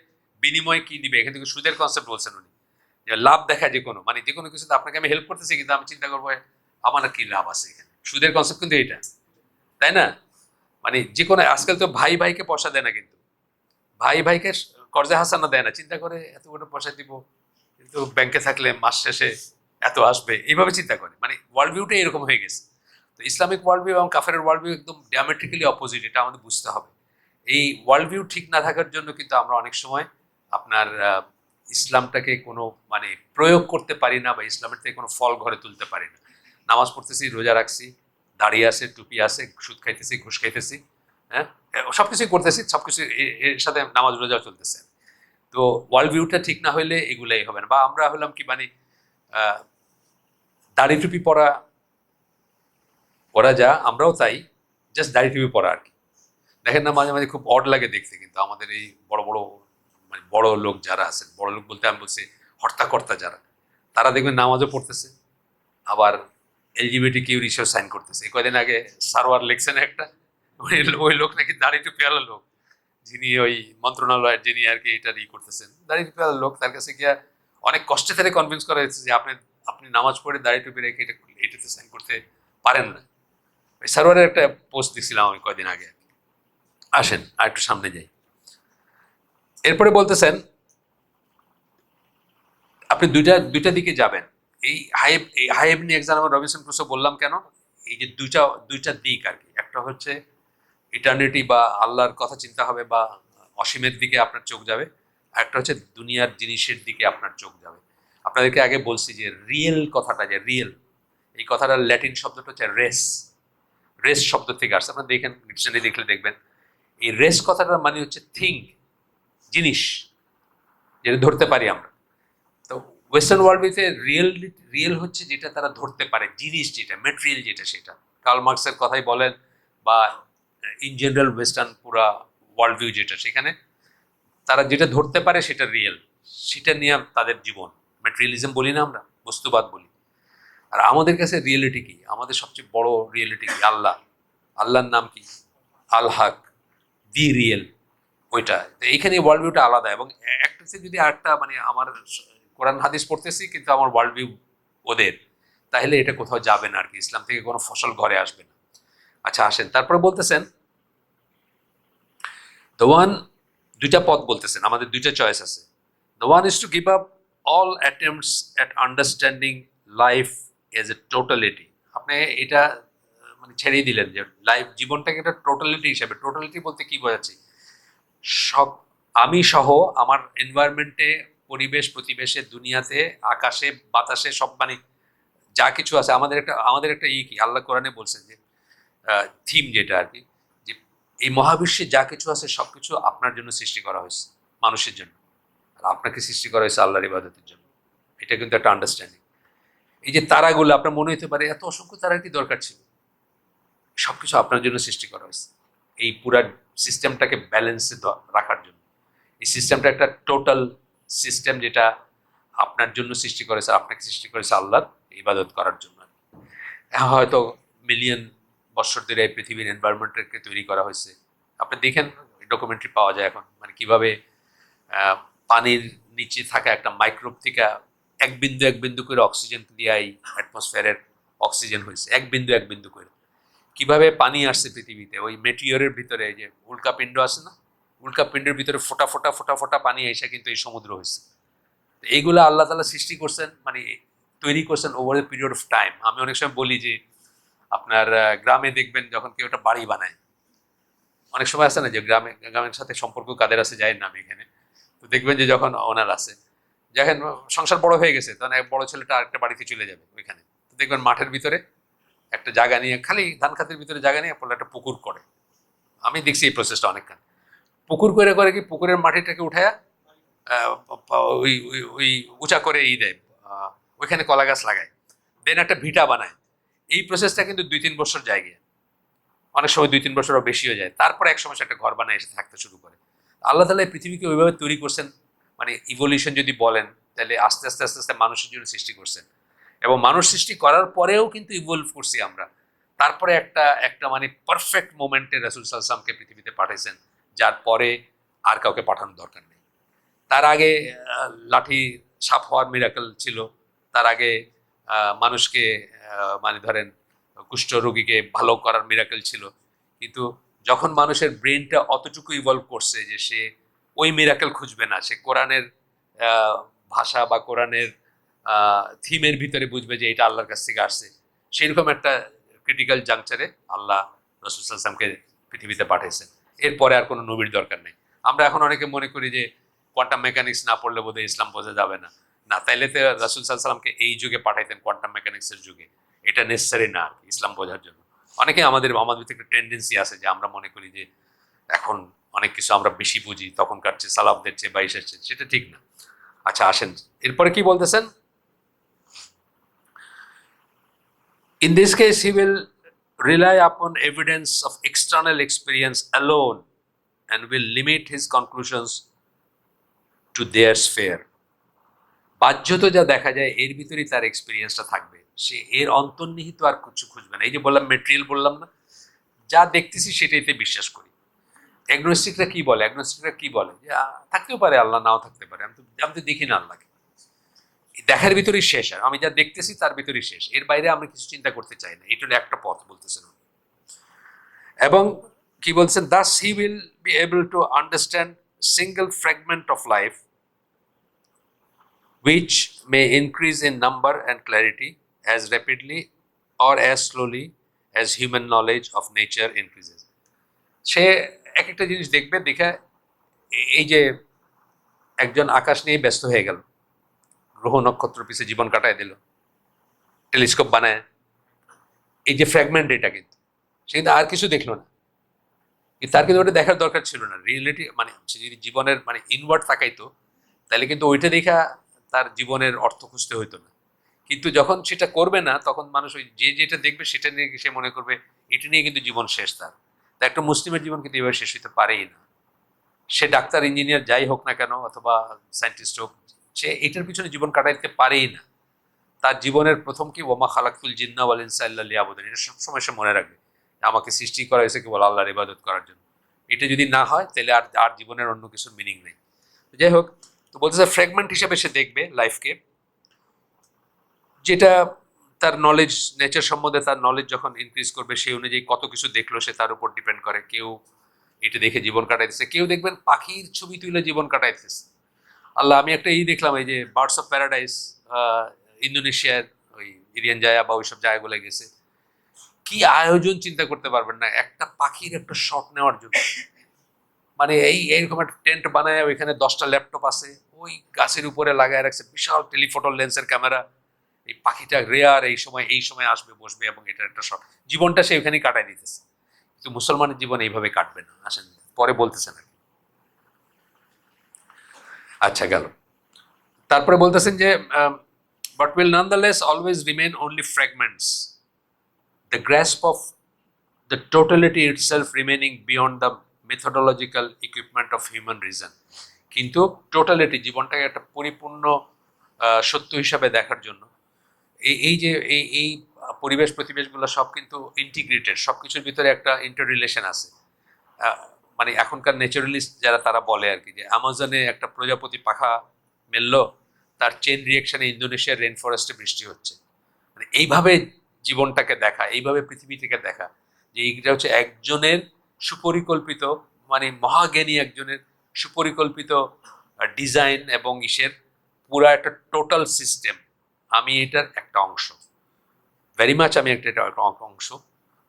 বিনিময় কি দিবে, এখান থেকে সুদের কনসেপ্ট বলছেন উনি, যে লাভ দেখা, যে কোনো, মানে যে কোনো কিছুতে আপনাকে আমি হেল্প করতেছি, কিন্তু আমি চিন্তা করবো আমার কি লাভ আছে এখানে। সুদের কনসেপ্ট কিন্তু এইটা, তাই না? মানে যে কোনো, আজকাল তো ভাই ভাইকে পয়সা দেয় না, কিন্তু ভাই ভাইকে কর্জে হাসানা দেয় না, চিন্তা করে এত বড় পয়সা দিব, কিন্তু ব্যাংকে থাকলে মাস শেষে এত আসবে, এইভাবে চিন্তা করে। মানে ওয়ার্ল্ড ভিউটাই এরকম হয়ে গেছে। তো ইসলামিক ওয়ার্ল্ড ভিউ এবং কাফেরের ওয়ার্ল্ড ভিউ একদম ডায়ামেট্রিক্যালি অপোজিট, এটা আমাদের বুঝতে হবে। এই ওয়ার্ল্ড ভিউ ঠিক না থাকার জন্য কিন্তু আমরা অনেক সময় আপনার ইসলামটাকে কোনো মানে প্রয়োগ করতে পারি না, বা ইসলামের থেকে কোনো ফল ঘরে তুলতে পারি না। নামাজ পড়তেছি, রোজা রাখছি, দাড়ি আছে, টুপি আছে, সুদ খাইতেছি, ঘুষ খাইতেছি, হ্যাঁ, সবকিছুই করতেছি, সবকিছু এর সাথে নামাজ রোজা চলতেছে। তো ওয়ার্ল্ড ভিউটা ঠিক না হইলে এগুলাই হবে না। বা আমরা হলাম কি, মানে দাড়ি টুপি পরা, ওরা যা আমরাও তাই, জাস্ট দাড়ি টুপি পরা আর কি। দেখেন না, মাঝে মাঝে খুব অড লাগে দেখতে, কিন্তু আমাদের এই বড় বড়, মানে বড় লোক যারা আছেন, বড় লোক বলতে আমি বলছি হর্তাকর্তা যারা, তারা দেখবেন নামাজও পড়তেছে, আবার এলজিবিটি কিউ রিসোর্স সাইন করতেছে। এই কয়দিন আগে সারোয়ার লেখছেন একটা, ওই লোক নাকি দাড়ি টুপি আলা লোক, যিনি ওই মন্ত্রণালয়ের, যিনি আর কি এটা করতেছেন, দাড়ি টুপি আলা লোক, তার কাছে গিয়া অনেক কষ্টে তাদের কনভিন্স করা হয়েছে যে আপনি আপনি নামাজ পড়ে দাড়ি টুপি রেখে এটাতে সাইন করতে পারেন না। ওই সারোয়ারের একটা পোস্ট দিছিলাম আমি কয়দিন আগে। আসেন আর একটু সামনে যাই। এরপরে বলতেছেন আপনি দুইটা দুইটা দিকে যাবেন। এই হাইব নিয়ে এক্সাম রবিনসন ক্রুসো বললাম কেন, এই যে দুইটা দুইটা দিক আর কি। একটা হচ্ছে ইটার্নিটি বা আল্লাহর কথা চিন্তা হবে, বা অসীমের দিকে আপনার চোখ যাবে। একটা হচ্ছে দুনিয়ার জিনিসের দিকে আপনার চোখ যাবে। আপনাদেরকে আগে বলছি যে রিয়েল কথাটা, যে রিয়েল, এই কথাটার ল্যাটিন শব্দটা হচ্ছে রেস। রেস শব্দ থেকে আসছে, আপনারা দেখেন, ডিকশনারি দেখলে দেখবেন। এই রেস কথাটার মানে হচ্ছে থিঙ্ক, জিনিস, যেটা ধরতে পারি আমরা। তো ওয়েস্টার্ন ওয়ার্ল্ড ভিউতে রিয়েল, রিয়েল হচ্ছে যেটা তারা ধরতে পারে, জিনিস যেটা, মেটেরিয়াল যেটা, সেটা কার্ল মার্কসের কথাই বলেন, বা ইন জেনারেল ওয়েস্টার্ন পুরা ওয়ার্ল্ড ভিউ যেটা, সেখানে তারা যেটা ধরতে পারে সেটা রিয়েল, সেটা নিয়ে তাদের জীবন। মেটেরিয়ালিজম বলি না আমরা, বস্তুবাদ বলি। আর আমাদের কাছে রিয়েলিটি কি, আমাদের সবচেয়ে বড় রিয়েলিটি কি, আল্লাহ। আল্লাহর নাম কি, আল হক, দি রিয়েল, ওইটা। তো এইখানে ওয়ার্ল্ড ভিউটা আলাদা। এবং একটা যদি আরেকটা, মানে আমার কোরআন হাদিস পড়তেছি কিন্তু আমার ওয়ার্ল্ড ভিউ ওদের, তাহলে এটা কোথাও যাবে না আর কি, ইসলাম থেকে কোনো ফসল ঘরে আসবে না। আচ্ছা আসেন, তারপরে বলতেছেন দ্য ওয়ান, দুইটা পথ বলতেছেন, আমাদের দুইটা চয়েস আছে। The one is to give up all attempts at understanding life as a totality. আপনি এটা মানে ছেড়েই দিলেন যে লাইফ, জীবনটাকে একটা টোটালিটি হিসাবে। টোটালিটি বলতে কি বোঝাচ্ছি, সব আমি সহ আমার এনভায়রনমেন্টে, পরিবেশ প্রতিবেশে, দুনিয়াতে, আকাশে, বাতাসে, সব মানে যা কিছু আছে, আমাদের একটা কি আল্লাহ কোরআনে বলছেন যে থিম যেটা আর কি, যে এই মহাবিশ্বে যা কিছু আছে সবকিছু আপনার জন্য সৃষ্টি করা হয়েছে, মানুষের জন্য। আর আপনাকে সৃষ্টি করা হয়েছে আল্লাহর ইবাদতের জন্য। এটা কিন্তু একটা আন্ডারস্ট্যান্ডিং। এই যে তারাগুলো আপনার মনে হতে পারে এত অসংখ্য তারার কি দরকার ছিল, সবকিছু আপনার জন্য সৃষ্টি করা হয়েছে এই পুরা সিস্টেমটাকে ব্যালেন্সে রাখার জন্য। এই সিস্টেমটা একটা টোটাল সিস্টেম যেটা আপনার জন্য সৃষ্টি করেছে, আপনাকে সৃষ্টি করেছে আল্লাহর ইবাদত করার জন্য। হয়তো মিলিয়ন বছর ধরে এই পৃথিবীর এনভায়রনমেন্টকে তৈরি করা হয়েছে। আপনি দেখেন ডকুমেন্টারি পাওয়া যায় এখন, মানে কিভাবে পানির নিচে থাকা একটা মাইক্রোব থেকে এক বিন্দু করে অক্সিজেন দিয়ে এই অ্যাটমসফিয়ারের অক্সিজেন হয়েছে, এক বিন্দু করে। কিভাবে পানি আসছে পৃথিবীতে ওই মেটিওরের ভিতরে, যে উল্কাপিণ্ড আছে না, উল্কাপিণ্ডের ভিতরে ফোটা ফোটা ফোটা ফোটা পানি এসে কিন্তু এই সমুদ্র হয়েছে। এইগুলো আল্লাহ তাআলা সৃষ্টি করছেন, মানে তৈরি করছেন over the period of time. আমি অনেক সময় বলি যে আপনার গ্রামে দেখবেন যখন কেউ একটা বাড়ি বানায়, অনেক সময় আছে না যে গ্রামের সাথে সম্পর্ক কাদের আছে যায় না আমি এখানে, তো দেখবেন যে যখন ওনার আছে, যখন সংসার বড় হয়ে গেছে তখন এক বড় ছেলেটা আরেকটা বাড়িতে চলে যাবে ওইখানে, তো দেখবেন মাঠের ভিতরে একটা জায়গা নিয়ে, খালি ধান খাতের ভিতরে জায়গা নিয়ে পড়লে একটা পুকুর করে। আমি দেখছি এই প্রসেসটা অনেকখানি। পুকুর করে করে কি পুকুরের মাটিটাকে উঠায়া আহ, ওই ওই ওই উঁচা করে দেয়, ওইখানে কলা গাছ লাগায়, দেন একটা ভিটা বানায়। এই প্রসেসটা কিন্তু 2-3 বছর যায় গিয়ে, অনেক সময় 2-3 বছরও বেশিও যায়। তারপরে এক সময় সে একটা ঘর বানায় এসে থাকতে শুরু করে। আল্লাহ তাআলা এই পৃথিবীকে ওইভাবে তৈরি করছেন, মানে ইভলিউশন যদি বলেন তাহলে আস্তে আস্তে আস্তে আস্তে মানুষের জন্য সৃষ্টি করছেন। এবং মানুষ সৃষ্টি করার পরেও কিন্তু ইভলভ করছি আমরা। তারপরে একটা একটা মানে পারফেক্ট মোমেন্টে রাসূল সাল্লাল্লাহু আলাইহি ওয়াসাল্লামকে পৃথিবীতে পাঠাইছেন, যার পরে আর কাউকে পাঠানোর দরকার নেই। তার আগে লাঠি সাপ হওয়ার মিরাকল ছিল। তার আগে মানুষকে মানে ধরেন কুষ্ঠ রোগীকে ভালো করার মিরাকল ছিল। কিন্তু যখন মানুষের ব্রেনটা অতটুকু ইভলভ করছে যে সে ওই মিরাকল খুঁজবে না, সে কোরআনের ভাষা বা কোরআনের থিমের ভিতরে বুঝবে যে এটা আল্লাহর কাছ থেকে আসছে, সেরকম একটা ক্রিটিক্যাল জাংচারে আল্লাহ রাসূল সাল্লাল্লাহু আলাইহি ওয়াসাল্লামকে পৃথিবীতে পাঠিয়েছেন। এরপরে আর কোনো নবীর দরকার নেই। আমরা এখন অনেকে মনে করি যে কোয়ান্টাম মেকানিক্স না পড়লে বোধহয় ইসলাম বোঝা যাবে না। না, তাইলে তো রাসূল সাল্লাল্লাহু আলাইহি ওয়াসাল্লামকে এই যুগে পাঠাইতেন, কোয়ান্টাম মেকানিক্সের যুগে। এটা নেসেসারি না ইসলাম বোঝার জন্য। অনেকে আমাদের ভিতরে একটা টেন্ডেন্সি আছে যে আমরা মনে করি যে এখন অনেক কিছু আমরা বেশি বুঝি তখনকার চেয়ে, সালাফদের চেয়ে, বাইশের চেয়ে। সেটা ঠিক না। আচ্ছা আসেন, এরপরে কি বলতেছেন? In this case, he will rely upon evidence of external experience alone and will limit his conclusions to their sphere. বাহ্যত যা দেখা যায় এর ভিতরেই তার এক্সপিরিয়েন্সটা থাকবে, সে এর অন্তর্নিহিত আর কিছু খুঁজবে না। এই যে বললাম মেটেরিয়াল বললাম না, যা দেখতেছি সেটাইতে বিশ্বাস করি। অ্যাগনোস্টিকরা কি বলে? অ্যাগনোস্টিকরা কি বলে যে থাকতেও পারে আল্লাহ, নাও থাকতে পারে, আমি তো দেখি না আল্লাহকে। দেখার ভিতরেই শেষ, আর আমি যা দেখতেছি তার ভিতরেই শেষ, এর বাইরে আমরা কিছু চিন্তা করতে চাই না। এটা হলো একটা পথ বলতেছেন উনি। এবং কি বলছেন, Das he will be able to understand single fragment of life which may increase in number and clarity as rapidly or as slowly as human knowledge of nature increases. সে এক একটা জিনিস দেখবে, দেখে এই যে একজন আকাশ নিয়ে ব্যস্ত হয়ে গেল, গ্রহ নক্ষত্র পিছিয়ে জীবন কাটায় দিল, টেলিস্কোপ বানায়, এই যে ফ্র্যাগমেন্ট, এটা কিন্তু সে কিন্তু আর কিছু দেখলো না। তার কিন্তু ওটা দেখার দরকার ছিল না। রিয়েলিটি মানে সে যদি জীবনের মানে ইনওয়ার্ড তাকাইতো তাহলে কিন্তু ওইটা দেখা তার জীবনের অর্থ খুঁজতে হইতো না। কিন্তু যখন সেটা করবে না, তখন মানুষ ওই যে যেটা দেখবে সেটা নিয়ে সে মনে করবে এটা নিয়ে কিন্তু জীবন শেষ তার। তা একটা মুসলিমের জীবন কিন্তু এভাবে শেষ হইতে পারেই না। সে ডাক্তার, ইঞ্জিনিয়ার যাই হোক না কেন, অথবা সায়েন্টিস্ট হোক, সে এটার পিছনে জীবন কাটাইতে পারেই না। তার জীবনের প্রথম কি, ওমা খালাকুল জিন্না ওয়াল ইনসা ইল্লা লিয়াবুদুন, এটা সবসময় সে মনে রাখবে আমাকে সৃষ্টি করা হয়েছে কেবল আল্লাহর ইবাদত করার জন্য। এটা যদি না হয় তাহলে আর আর জীবনের অন্য কিছুর মিনিং নেই। যাই হোক, তো বলতেছে ফ্র্যাগমেন্ট হিসেবে সে দেখবে লাইফকে, যেটা তার নলেজ, নেচার সম্বন্ধে তার নলেজ যখন ইনক্রিজ করবে সেই অনুযায়ী কত কিছু দেখলো সে তার উপর ডিপেন্ড করে। কেউ এটা দেখে জীবন কাটাইতেছে, কেউ দেখবেন পাখির ছবি তুলে জীবন কাটাইতেছে। আল্লাহ, আমি একটা দেখলাম, এই যে বার্ডস অফ প্যারাডাইস, ইন্দোনেশিয়ার ওই ইরিয়ান জায়া বা ওইসব জায়গাগুলো গেছে, কি আয়োজন চিন্তা করতে পারবেন না একটা পাখির একটা শট নেওয়ার জন্য। মানে এইরকম একটা টেন্ট বানায়, ওইখানে 10টা ল্যাপটপ আছে, ওই গাছের উপরে লাগায় রাখছে বিশাল টেলিফোটো লেন্সের ক্যামেরা। এই পাখিটা রেয়ার, এই সময় আসবে বসবে, এবং এটা একটা শখ, জীবনটা সে ওইখানেই কাটাই দিতেছে। কিন্তু মুসলমানের জীবন এইভাবে কাটবে না, আসেন পরে বলতেছেন আর কি। আচ্ছা গেল। তারপরে বলতেছেন যে but will nonetheless always remain only fragments, the grasp of the totality itself remaining beyond the methodological equipment of human reason। কিন্তু টোটালিটি, জীবনটাকে একটা পরিপূর্ণ সত্য হিসাবে দেখার জন্য এই যে এই পরিবেশ প্রতিবেশগুলো সব কিন্তু ইন্টিগ্রেটেড, সব কিছুর ভিতরে একটা ইন্টার রিলেশন আছে। মানে এখনকার ন্যাচারালিস্ট যারা তারা বলে আর কি, যে অ্যামাজনে একটা প্রজাপতি পাখা মেললো, তার চেন রিয়েকশনে ইন্দোনেশিয়ার রেন ফরেস্টে বৃষ্টি হচ্ছে। মানে এইভাবে জীবনটাকে দেখা, এইভাবে পৃথিবীটাকে দেখা, যে এইটা হচ্ছে একজনের সুপরিকল্পিত, মানে মহাজ্ঞানী একজনের সুপরিকল্পিত ডিজাইন এবং ইসের পুরা একটা টোটাল সিস্টেম। আমি এটার একটা অংশ, ভেরি মাচ আমি একটা অংশ,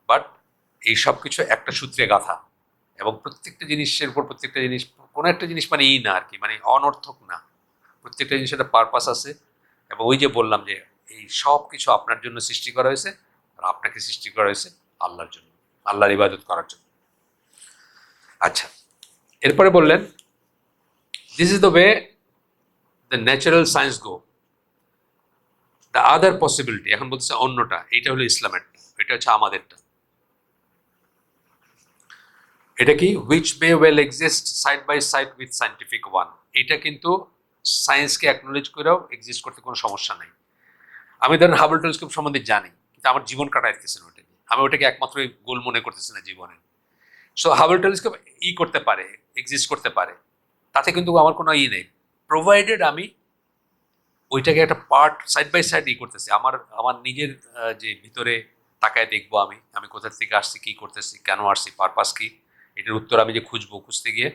বাট এই সব কিছু একটা সূত্রে গাঁথা, এবং প্রত্যেকটা জিনিসের উপর প্রত্যেকটা জিনিস, কোনো একটা জিনিস মানে না আর কি, মানে অনর্থক না, প্রত্যেকটা জিনিসের একটা পারপাস আছে। এবং ওই যে বললাম যে এই সব কিছু আপনার জন্য সৃষ্টি করা হয়েছে, আর আপনাকে সৃষ্টি করা হয়েছে আল্লাহর জন্য, আল্লাহর ইবাদত করার জন্য। আচ্ছা, এরপরে বললেন this is the way the natural science go, the other possibility. এখন বলতেছে অন্যটা, এইটা হলো ইসলামেরটা, এটা হচ্ছে আমাদেরটা। এটা কি which may well exist side by side with scientific one. এটা কিন্তু সায়েন্সকে অ্যাকনোলেজ করেও এক্সিস্ট করতে কোনো সমস্যা নাই। আমি ধরেন হাবল টেলিস্কোপ সম্বন্ধে জানি, কিন্তু আমার জীবন কাটাইতেছে না ওটা নিয়ে, আমি ওটাকে একমাত্র গোল মনে করতেছি না জীবনে। সো হাবল টেলিস্কোপ করতে পারে, এক্সিস্ট করতে পারে, তাতে কিন্তু আমার কোনো নেই, প্রোভাইডেড আমি ওইটাকে একটা পার্ট সাইড বাই সাইড করতেছি। আমার নিজের যে ভিতরে তাকায় দেখবো আমি কোথা থেকে আসছি, কি করতেছি, কেন আসছি, পারপাস কি, এটার উত্তর আমি যে খুঁজতে গিয়ে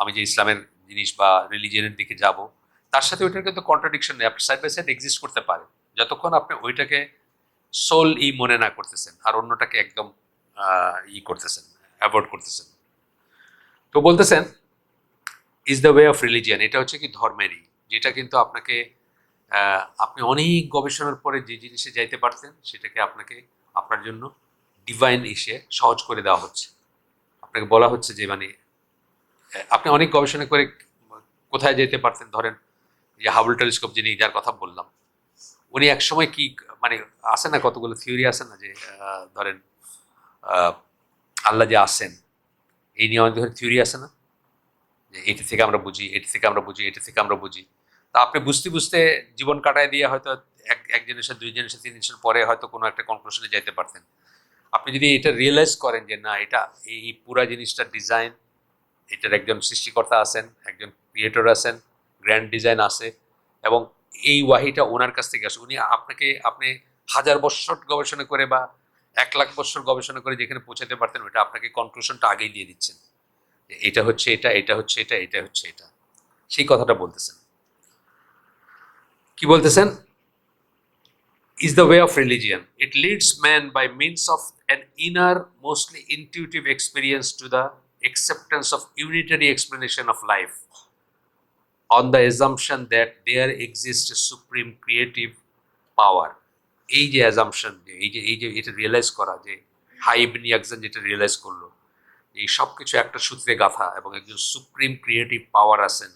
আমি যে ইসলামের জিনিস বা রিলিজিয়নের দিকে যাব, তার সাথে ওইটার কিন্তু কন্ট্রাডিকশন নেই, আপনি সাইড বাই সাইড এক্সিস্ট করতে পারে, যতক্ষণ আপনি ওইটাকে সোল মনে না করতেছেন, আর অন্যটাকে একদম করতেছেন, অ্যাভয়েড করতেছেন। তো বলতেছেন is the way of religion, এটা হচ্ছে কি ধর্মেরই, যেটা কিন্তু আপনাকে আপনি অনেক গবেষণার পরে যে জিনিসে যাইতে পারতেন, সেটাকে আপনাকে আপনার জন্য ডিভাইন সহজ করে দেওয়া হচ্ছে। আপনাকে বলা হচ্ছে যে মানে আপনি অনেক গবেষণা করে কোথায় যেতে পারতেন, ধরেন যে হাবল টেলিস্কোপ যিনি, যার কথা বললাম, উনি একসময় কি মানে আছে না, কতগুলো থিওরি আছে না, যে ধরেন আল্লাহ যে আছেন, এই নিয়ে অনেক ধরনের থিওরি আছে না, যে এটি থেকে আমরা বুঝি, এটি থেকে আমরা বুঝি, এটি থেকে আমরা বুঝি। তা আপনি বুঝতে বুঝতে জীবন কাটায় দিয়ে হয়তো এক জেনারেশন, 2 জেনারেশন, 3 জেনারেশন পরে হয়তো কোনো একটা কনক্লুশনে যাইতে পারতেন। আপনি যদি এটা রিয়েলাইজ করেন যে না, এটা এই পুরা জিনিসটা ডিজাইন, এটার একজন সৃষ্টিকর্তা আছেন, একজন ক্রিয়েটর আছেন, গ্র্যান্ড ডিজাইন আছে, এবং এই ওয়াহিটা ওনার কাছ থেকে আসে, আপনি 1000 বছর গবেষণা করে বা 1,00,000 বছর গবেষণা করে যেখানে পৌঁছাতে পারতেন, ওটা আপনাকে কনক্লুশনটা আগেই দিয়ে দিচ্ছেন, এটা হচ্ছে এটা, এটা হচ্ছে এটা, এটা হচ্ছে এটা। সেই কথাটা বলতেছেন। কি বলতেছেন? is the way of religion. It leads man by means of an inner, mostly intuitive experience to the acceptance of unitary explanation of life on the assumption that there exists a supreme creative power. এই যে assumption, এই যে এটা realise করা, যে high ইবনে ইয়াকজান যেটা realise করলো, এই সব কিছু একটা সূত্রে গাঁথা এবং একজন সুপ্রিম ক্রিয়েটিভ পাওয়ার আছেন,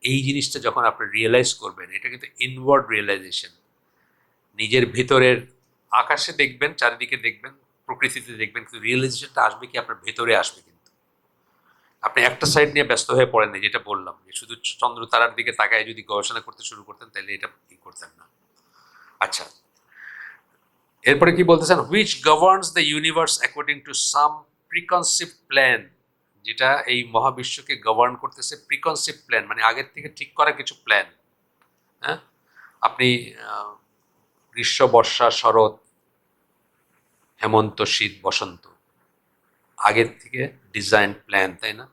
এই জিনিসটা যখন আপনি রিয়েলাইজ করবেন, এটা কিন্তু ইনওয়ার্ড রিয়েলাইজেশন। নিজের ভিতরের আকাশে দেখবেন, চারিদিকে দেখবেন, প্রকৃতিতে দেখবেন, কিন্তু রিয়েলাইজেশনটা আসবে কি আপনার ভেতরে আসবে। কিন্তু আপনি একটা সাইড নিয়ে ব্যস্ত হয়ে পড়েন না, যেটা বললাম, যে শুধু চন্দ্র তারার দিকে তাকায় যদি গবেষণা করতে শুরু করতেন, তাহলে এটা করতেন না। আচ্ছা, এরপরে কি বলতেছেন? Which governs the universe according to some preconceived plan, যেটা এই মহাবিশ্বকে গভর্ন করতেছে প্রিকনসিভ প্ল্যান, মানে আগের থেকে ঠিক করা কিছু প্ল্যান। হ্যাঁ, আপনি গ্রীষ্ম, বর্ষা, শরৎ, হেমন্ত, শীত, বসন্ত, আগের থেকে ডিজাইন প্ল্যান, তাই না?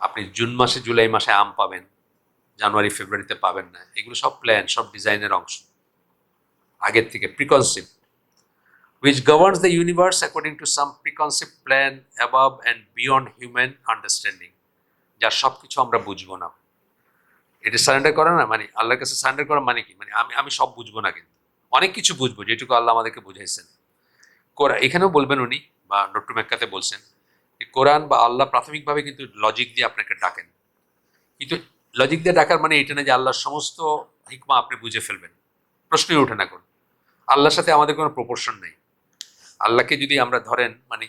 আপনি জুন মাসে, জুলাই মাসে আম পাবেন, জানুয়ারি, ফেব্রুয়ারিতে পাবেন না, এগুলো সব প্ল্যান, সব ডিজাইনের অংশ, আগের থেকে প্রিকনসিভ। which governs the universe according to some preconceived plan above and beyond human understanding. যার সব কিছু আমরা বুঝবো না। এটা সারেন্ডার করা না, মানে আল্লাহর কাছে সারেন্ডার করা মানে কি, মানে আমি সব বুঝবো না, কিন্তু অনেক কিছু বুঝবো যেটুকু আল্লাহ আমাদেরকে বুঝাইছেন। এখানেও বলবেন উনি, বা ডক্টর মেক্কাতে বলছেন যে কোরআন বা আল্লাহ প্রাথমিকভাবে কিন্তু লজিক দিয়ে আপনাকে ডাকেন, কিন্তু লজিক দিয়ে ডাকার মানে এটা না যে আল্লাহর সমস্ত হিকমা আপনি বুঝে ফেলবেন। প্রশ্নই ওঠে না কোন। আল্লাহর সাথে আমাদের কোনো প্রপোর্শন নেই। আল্লাহকে যদি আমরা ধরেন, মানে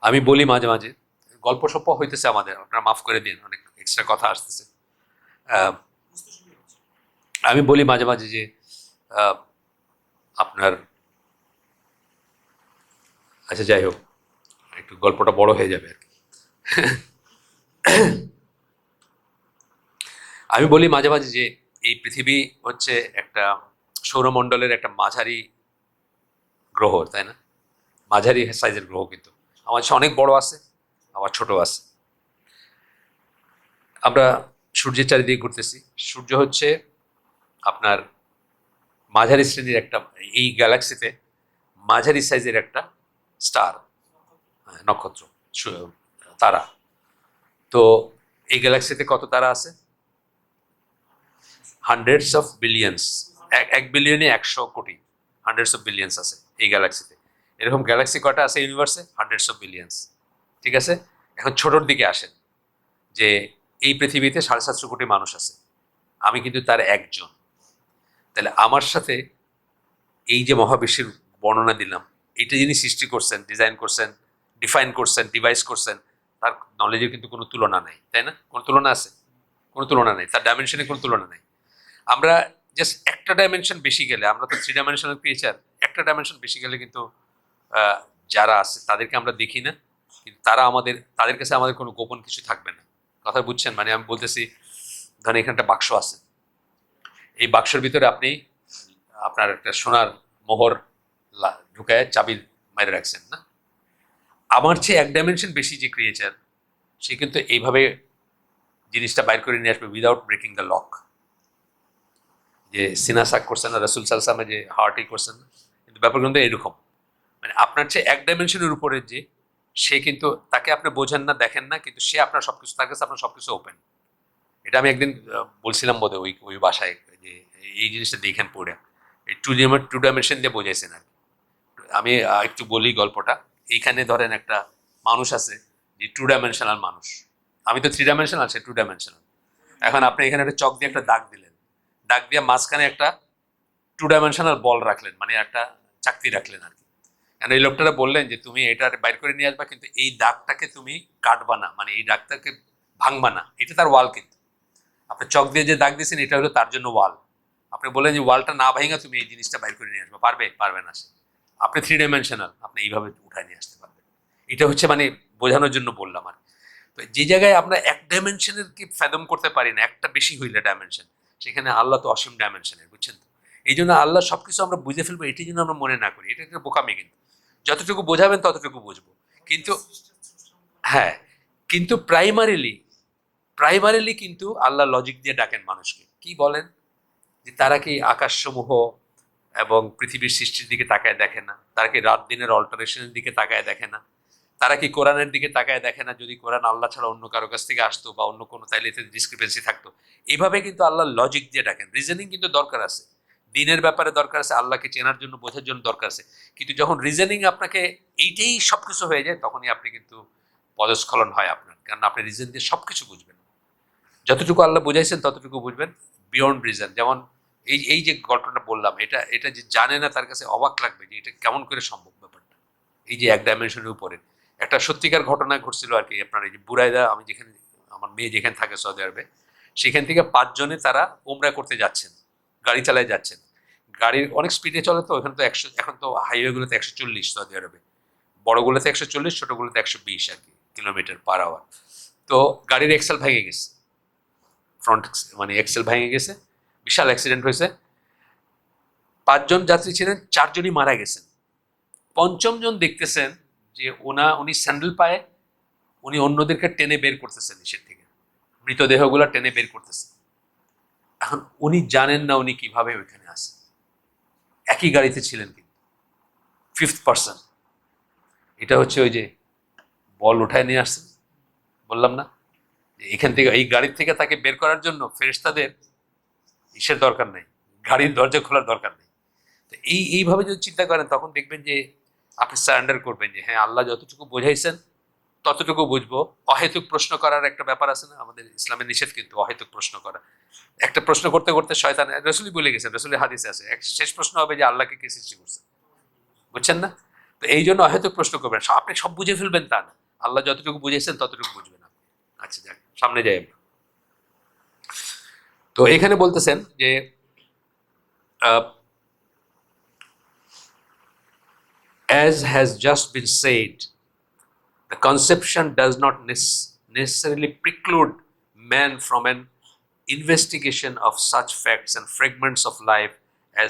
আমি বলি মাঝে মাঝে গল্প সপ্প হইতেছে আমাদের, আপনারা মাফ করে দিন, অনেক এক্সট্রা কথা আসতেছে। আমি বলি মাঝে মাঝে যে আপনার, আচ্ছা যাই হোক, একটু গল্পটা বড় হয়ে যাবে আর কি। আমি বলি মাঝে মাঝে যে এই পৃথিবী হচ্ছে একটা সৌরমণ্ডলের একটা মাঝারি গ্রহ, তাই না? মাঝারি সাইজের গ্রহ, কিন্তু আমাদের অনেক বড় আছে, আবার ছোট আছে। আমরা সূর্যের চারিদিকে ঘুরতেছি। সূর্য হচ্ছে আপনার মাঝারি শ্রেণীর একটা, এই গ্যালাক্সিতে মাঝারি সাইজের একটা স্টার, নক্ষত্র, তারা। তো এই গ্যালাক্সিতে কত তারা আছে? হান্ড্রেডস অফ বিলিয়ন্স, 1 বিলিয়নে 100 কোটি, হান্ড্রেডস অফ বিলিয়ন্স আছে এই গ্যালাক্সিতে। এরকম গ্যালাক্সি কটা আছে ইউনিভার্সে? Hundreds of billions. ঠিক আছে, এখন ছোটোর দিকে আসেন, যে এই পৃথিবীতে 750 কোটি মানুষ আছে, আমি কিন্তু তার একজন। তাহলে আমার সাথে এই যে মহাবিশ্বের বর্ণনা দিলাম, এটা যিনি সৃষ্টি করছেন, ডিজাইন করছেন, ডিফাইন করছেন, ডিভাইস করছেন, তার নলেজের কিন্তু কোনো তুলনা নাই, তাই না? কোনো তুলনা আছে? কোনো তুলনা নেই, তার ডাইমেনশনে কোনো তুলনা নেই। আমরা জাস্ট একটা ডাইমেনশন বেশি গেলে, আমরা তো 3 ডাইমেনশনাল ক্রিয়েচার, একটা ডাইমেনশন বেশি গেলে কিন্তু যারা আছে তাদেরকে আমরা দেখি না, কিন্তু তাদের কাছে আমাদের কোনো গোপন কিছু থাকবে না। কথা বুঝছেন? মানে আমি বলতেছি, ধরেন এখানে একটা বাক্স আছে, এই বাক্সের ভিতরে আপনি আপনার একটা সোনার মোহর ঢুকায় চাবি মেরে রাখছেন না? আমার চেয়ে 1 ডাইমেনশন বেশি যে ক্রিয়েচার, সে কিন্তু এইভাবে জিনিসটা বাইর করে নিয়ে আসবে উইদাউট ব্রেকিং দ্য লক। যে সিনা সাক করছেন না রাসূল সাল্লাল্লাহু আলাইহি ওয়াসাল্লাম, যে হার্টই করছেন না, কিন্তু ব্যাপার কিন্তু এরকম। মানে আপনার চেয়ে 1 ডাইমেনশনের উপরে যে, সে কিন্তু তাকে আপনি বোঝেন না, দেখেন না, কিন্তু সে আপনার সবকিছু, তার কাছে আপনার সবকিছু ওপেন। এটা আমি একদিন বলছিলাম বোধহয় ওই বাসায়, যে এই জিনিসটা দেখেন পড়ে, এই 2 ডাইমেনশন দিয়ে বোঝাইছেন আর কি। আমি একটু বলি গল্পটা। এইখানে ধরেন একটা মানুষ আছে যে 2 ডাইমেনশনাল মানুষ, আমি তো 3 ডাইমেনশনাল, সে 2 ডাইমেনশনাল। এখন আপনি এখানে একটা চক দিয়ে একটা দাগ দিলেন, দাগ দিয়ে মাঝখানে একটা 2 ডাইমেনশনাল বল রাখলেন, মানে একটা চাকতি রাখলেন আর কি। কারণ এই লোকটারা বললেন যে তুমি এটা বাইর করে নিয়ে আসবা, কিন্তু এই দাগটাকে তুমি কাটবা না, মানে এই দাগটাকে ভাঙবা না, এটা তার ওয়াল। কিন্তু আপনি চক দিয়ে যে দাগ দিয়েছেন, এটা হলো তার জন্য ওয়াল। আপনি বললেন যে ওয়ালটা না ভাঙা তুমি এই জিনিসটা বাইর করে নিয়ে আসবা, পারবে না সে। আপনি 3 ডাইমেনশনাল, আপনি এইভাবে উঠায় নিয়ে আসতে পারবেন। এটা হচ্ছে মানে বোঝানোর জন্য বললাম আর। তো যে জায়গায় আমরা 1 ডাইমেনশনের কি ফ্যাদম করতে পারি না, একটা বেশি হইলে ডাইমেনশন, সেখানে আল্লাহ তো অসীম ডাইমেনশনের, বুঝছেন তো? এই জন্য আল্লাহ সবকিছু আমরা বুঝে ফেলবো, এটাই জন্য আমরা মনে না করি, এটা একটা বোকামি। কিন্তু যতটুকু বোঝাবেন ততটুকু বুঝবো। কিন্তু হ্যাঁ, কিন্তু প্রাইমারিলি কিন্তু আল্লাহ লজিক দিয়ে ডাকেন মানুষকে। কি বলেন? যে তারা কি আকাশসমূহ এবং পৃথিবীর সৃষ্টির দিকে তাকায় দেখে না? তারা কি রাত দিনের অল্টারেশনের দিকে তাকায় দেখে না? তারা কি কোরআনের দিকে তাকায় দেখে না? যদি কোরআন আল্লাহ ছাড়া অন্য কারো কাছ থেকে আসতো, বা অন্য কোনো, তাইলে এতে ডিসক্রিপেন্সি থাকতো। এইভাবে কিন্তু আল্লাহ লজিক দিয়ে ডাকেন। রিজনিং কিন্তু দরকার আছে, দিনের ব্যাপারে দরকার আছে, আল্লাহকে চেনার জন্য, বোঝার জন্য দরকার আছে। কিন্তু যখন রিজনিং আপনাকে এইটাই সবকিছু হয়ে যায়, তখনই আপনি কিন্তু পদস্খলন হয় আপনার, কারণ আপনি রিজন দিয়ে সবকিছু বুঝবেন। যতটুকু আল্লাহ বুঝাইছেন ততটুকু বুঝবেন, বিয়ন্ড রিজন। যেমন এই যে গল্পটা বললাম, এটা যে জানে না, তার কাছে অবাক লাগবে যে এটা কেমন করে সম্ভব ব্যাপারটা। এই যে 1 ডাইমেনশনের উপরে একটা সত্যিকার ঘটনা ঘটছিল আর কি। আপনার এই যে বুরাইদা, আমি যেখানে, আমার মেয়ে যেখানে থাকে সৌদি আরবে, সেখান থেকে 5 জনে তারা উমরা করতে যাচ্ছেন, গাড়ি চালায় যাচ্ছেন। গাড়ির অনেক স্পিডে চলে, তো ওখানে তো 100, এখন তো হাইওয়েগুলোতে 140 সৌদি আরবে, বড়গুলোতে 140, ছোটগুলোতে 120 আর কি কিলোমিটার পার আওয়ার। তো গাড়ির এক্সেল ভেঙে গেছে, ফ্রন্ট মানে এক্সেল ভেঙে গেছে, বিশাল অ্যাক্সিডেন্ট হয়েছে। 5 জন যাত্রী ছিলেন, 4 জনই মারা গেছেন। 5ম জন দেখতেছেন যে উনি স্যান্ডেল পায়ে উনি অন্যদেরকে টেনে বের করতেছেন নিচের থেকে, মৃতদেহগুলো টেনে বের করতেছেন। এখন উনি জানেন না উনি কিভাবে ওইখানে আসেন। একই গাড়িতে ছিলেন, কিন্তু ফিফথ পার্সন। এটা হচ্ছে ওই যে বল উঠায় নিয়ে আসছেন, বললাম না এখান থেকে এই গাড়ির থেকে তাকে বের করার জন্য ফেরেশতাদের ইসের দরকার নেই, গাড়ির দরজা খোলার দরকার নেই। তো এইভাবে যদি চিন্তা করেন তখন দেখবেন যে আপনি সারেন্ডার করবেন যে হ্যাঁ আল্লাহ যতটুকু বোঝাইছেন ততটুকু বুঝবো। অহেতুক প্রশ্ন করার একটা ব্যাপার আছে না, আমাদের ইসলামের নিষেধ কিন্তু অহেতুক প্রশ্ন করা। একটা প্রশ্ন করতে করতে শয়তান, রসুলই বলে গেছেন, রসুলের হাদিসে আছে, শেষ প্রশ্ন হবে যে আল্লাহকে কে সৃষ্টি করছে, বুঝছেন না? তো এই জন্য অহেতুক প্রশ্ন করবেন, আপনি সব বুঝে ফেলবেন তা না, আল্লাহ যতটুকু বুঝেছেন ততটুকু বুঝবেন আপনি। আচ্ছা যাক, সামনে যাই আমরা। তো এখানে বলতেছেন যে as has just been said, the conception does not necessarily preclude man from an investigation of such facts and fragments of life as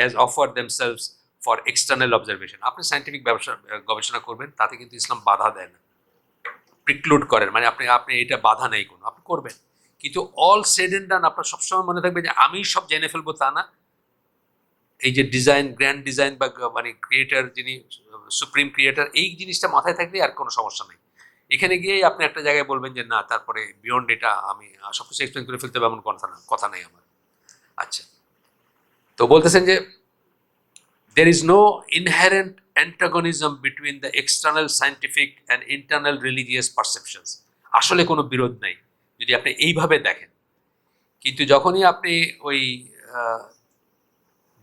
as offer themselves for external observation. আপনি সায়েন্টিফিক গবেষণা করবেন, তাতে কিন্তু ইসলাম বাধা দেয় না, প্রিক্লুড করেন, মানে আপনি আপনি এটা বাধা নেই কোনো, আপনি করবেন। কিন্তু অল সেড এন্ড ডান আপনার সবসময় মনে থাকবে যে আমি সব জেনে ফেলবো তা না। এই যে ডিজাইন, গ্র্যান্ড ডিজাইন বা মানে ক্রিয়েটার যিনি সুপ্রিম ক্রিয়েটার, এই জিনিসটা মাথায় থাকলে আর কোনো সমস্যা নেই। এখানে গিয়েই আপনি একটা জায়গায় বলবেন যে না, তারপরে বিয়ন্ড এটা আমি সবকিছু এক্সপ্লেন করে ফেলতে হবে এমন কথা নেই আমার। আচ্ছা, তো বলতেছেন যে there is no inherent antagonism between the external scientific and internal religious perceptions. আসলে কোনো বিরোধ নাই যদি আপনি এইভাবে দেখেন। কিন্তু যখনই আপনি ওই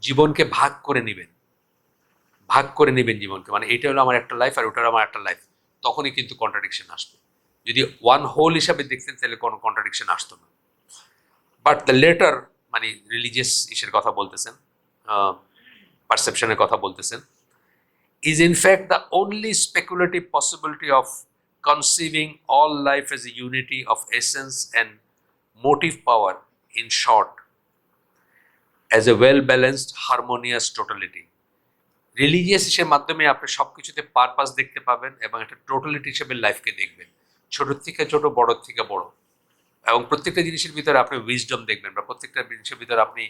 জীবনকে ভাগ করে নেবেন জীবনকে, মানে এটা হলো আমার একটা লাইফ আর ওটা আমার একটা লাইফ, তখনই কিন্তু কন্ট্রাডিকশন আসবে। যদি ওয়ান হোল হিসাবে দেখতেন তাহলে কোনো কন্ট্রাডিকশন আসতো না। বাট দ্য লেটার, মানে রিলিজিয়াস ইসের কথা বলতেছেন, পারসেপশনের কথা বলতেছেন, is in fact the only speculative possibility of conceiving all life as a unity of essence and motive power, in short, as a well-balanced, harmonious totality. Religious হিসেবে মাধ্যমে আপনি সবকিছুতে পারপাস দেখতে পাবেন এবং একটা টোটালিটি হিসেবে লাইফকে দেখবেন, ছোট থেকে ছোট, বড় থেকে বড়, এবং প্রত্যেকটা জিনিসের ভিতরে আপনি উইজডম দেখবেন, বা প্রত্যেকটা জিনিসের ভিতরে আপনি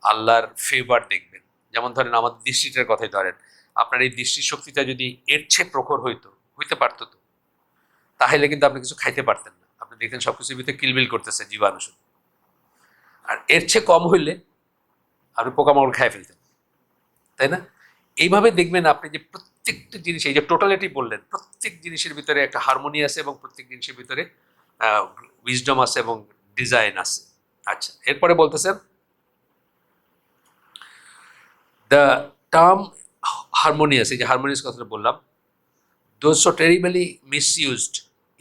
আল্লাহর ফেভার দেখবেন। যেমন ধরেন আমাদের দৃষ্টিটার কথাই ধরেন, আপনার এই দৃষ্টিশক্তিটা যদি এর চেয়ে প্রখর হইতে পারতো তো, তাহলে কিন্তু আপনি কিছু খাইতে পারতেন না, আপনি দেখতেন সবকিছুর ভিতরে কিলবিল করতেছে জীবাণু শুধু। আর এর চেয়ে কম হইলে আপনি পোকামাকড় খাই ফেলতেন, তাই না? এইভাবে দেখবেন আপনি যে প্রত্যেকটা জিনিস, এই যে টোটালিটি বললেন, প্রত্যেক জিনিসের ভিতরে একটা হারমোনি আছে এবং প্রত্যেক জিনিসের ভিতরে উইজডম আছে এবং ডিজাইন আছে। আচ্ছা, এরপরে বলতেছেন দ্য টার্ম হারমোনিয়াস, এই যে হারমোনিয়াস কথাটা বললাম, those so terribly misused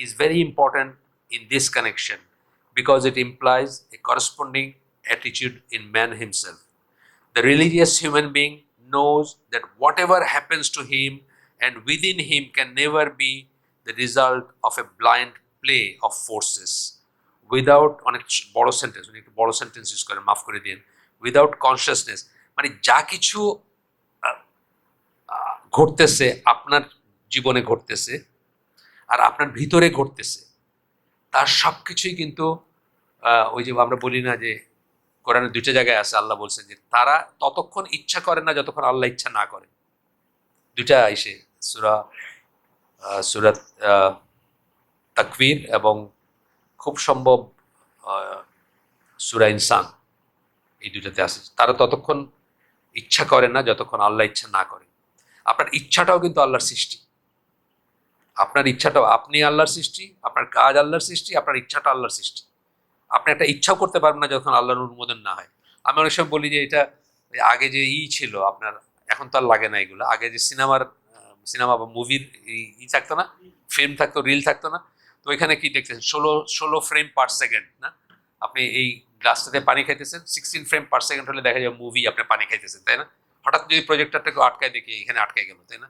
is very important in this connection because it implies a corresponding attitude in man himself. The religious human being knows that whatever happens to him and within him can never be the result of a blind play of forces without, অনেক বড় sentence, একটু বড় sentence use করেন, মাফ করে দিন, without consciousness, মানে যা কিছু ঘটতেছে আপনার জীবনে ঘটতেছে আর আপনার ভিতরে ঘটতেছে, তার সব কিছুই কিন্তু ওই যে আমরা বলি না যে কোরআনের দুইটা জায়গায় আছে, আল্লাহ বলছেন যে তারা ততক্ষণ ইচ্ছা করে না যতক্ষণ আল্লাহ ইচ্ছা না করে। দুইটা আইসে সূরা তাকবীর এবং খুব সম্ভব সূরা ইনসান, এই দুইটাতে আছে, তারা ততক্ষণ ইচ্ছা করে না যতক্ষণ আল্লাহ ইচ্ছা না করে। আপনার ইচ্ছাটাও কিন্তু আল্লাহর সৃষ্টি, আপনার ইচ্ছাটাও, আপনি আল্লাহর সৃষ্টি, আপনার কাজ আল্লাহর সৃষ্টি, আপনার ইচ্ছাটা আল্লাহর সৃষ্টি। আপনি একটা ইচ্ছাও করতে পারবেন না যখন আল্লাহর অনুমোদন না হয়। আমি অনেক সময় বলি যে এটা আগে যে ছিল আপনার, এখন তো আর লাগে না এগুলো, আগে যে সিনেমা বা মুভির থাকতো না, ফিল্ম থাকতো, রিল থাকতো না, তো ওইখানে কি দেখতেছেন 16 ফ্রেম পার সেকেন্ড না, আপনি এই গ্লাসটাতে পানি খাইতেছেন, 16 ফ্রেম পার সেকেন্ড হলে দেখা যায় মুভি আপনি পানি খাইতেছেন, তাই না? হঠাৎ যদি প্রজেক্টরটাকে আটকায় দেখি এখানে আটকায় গেল, তাই না?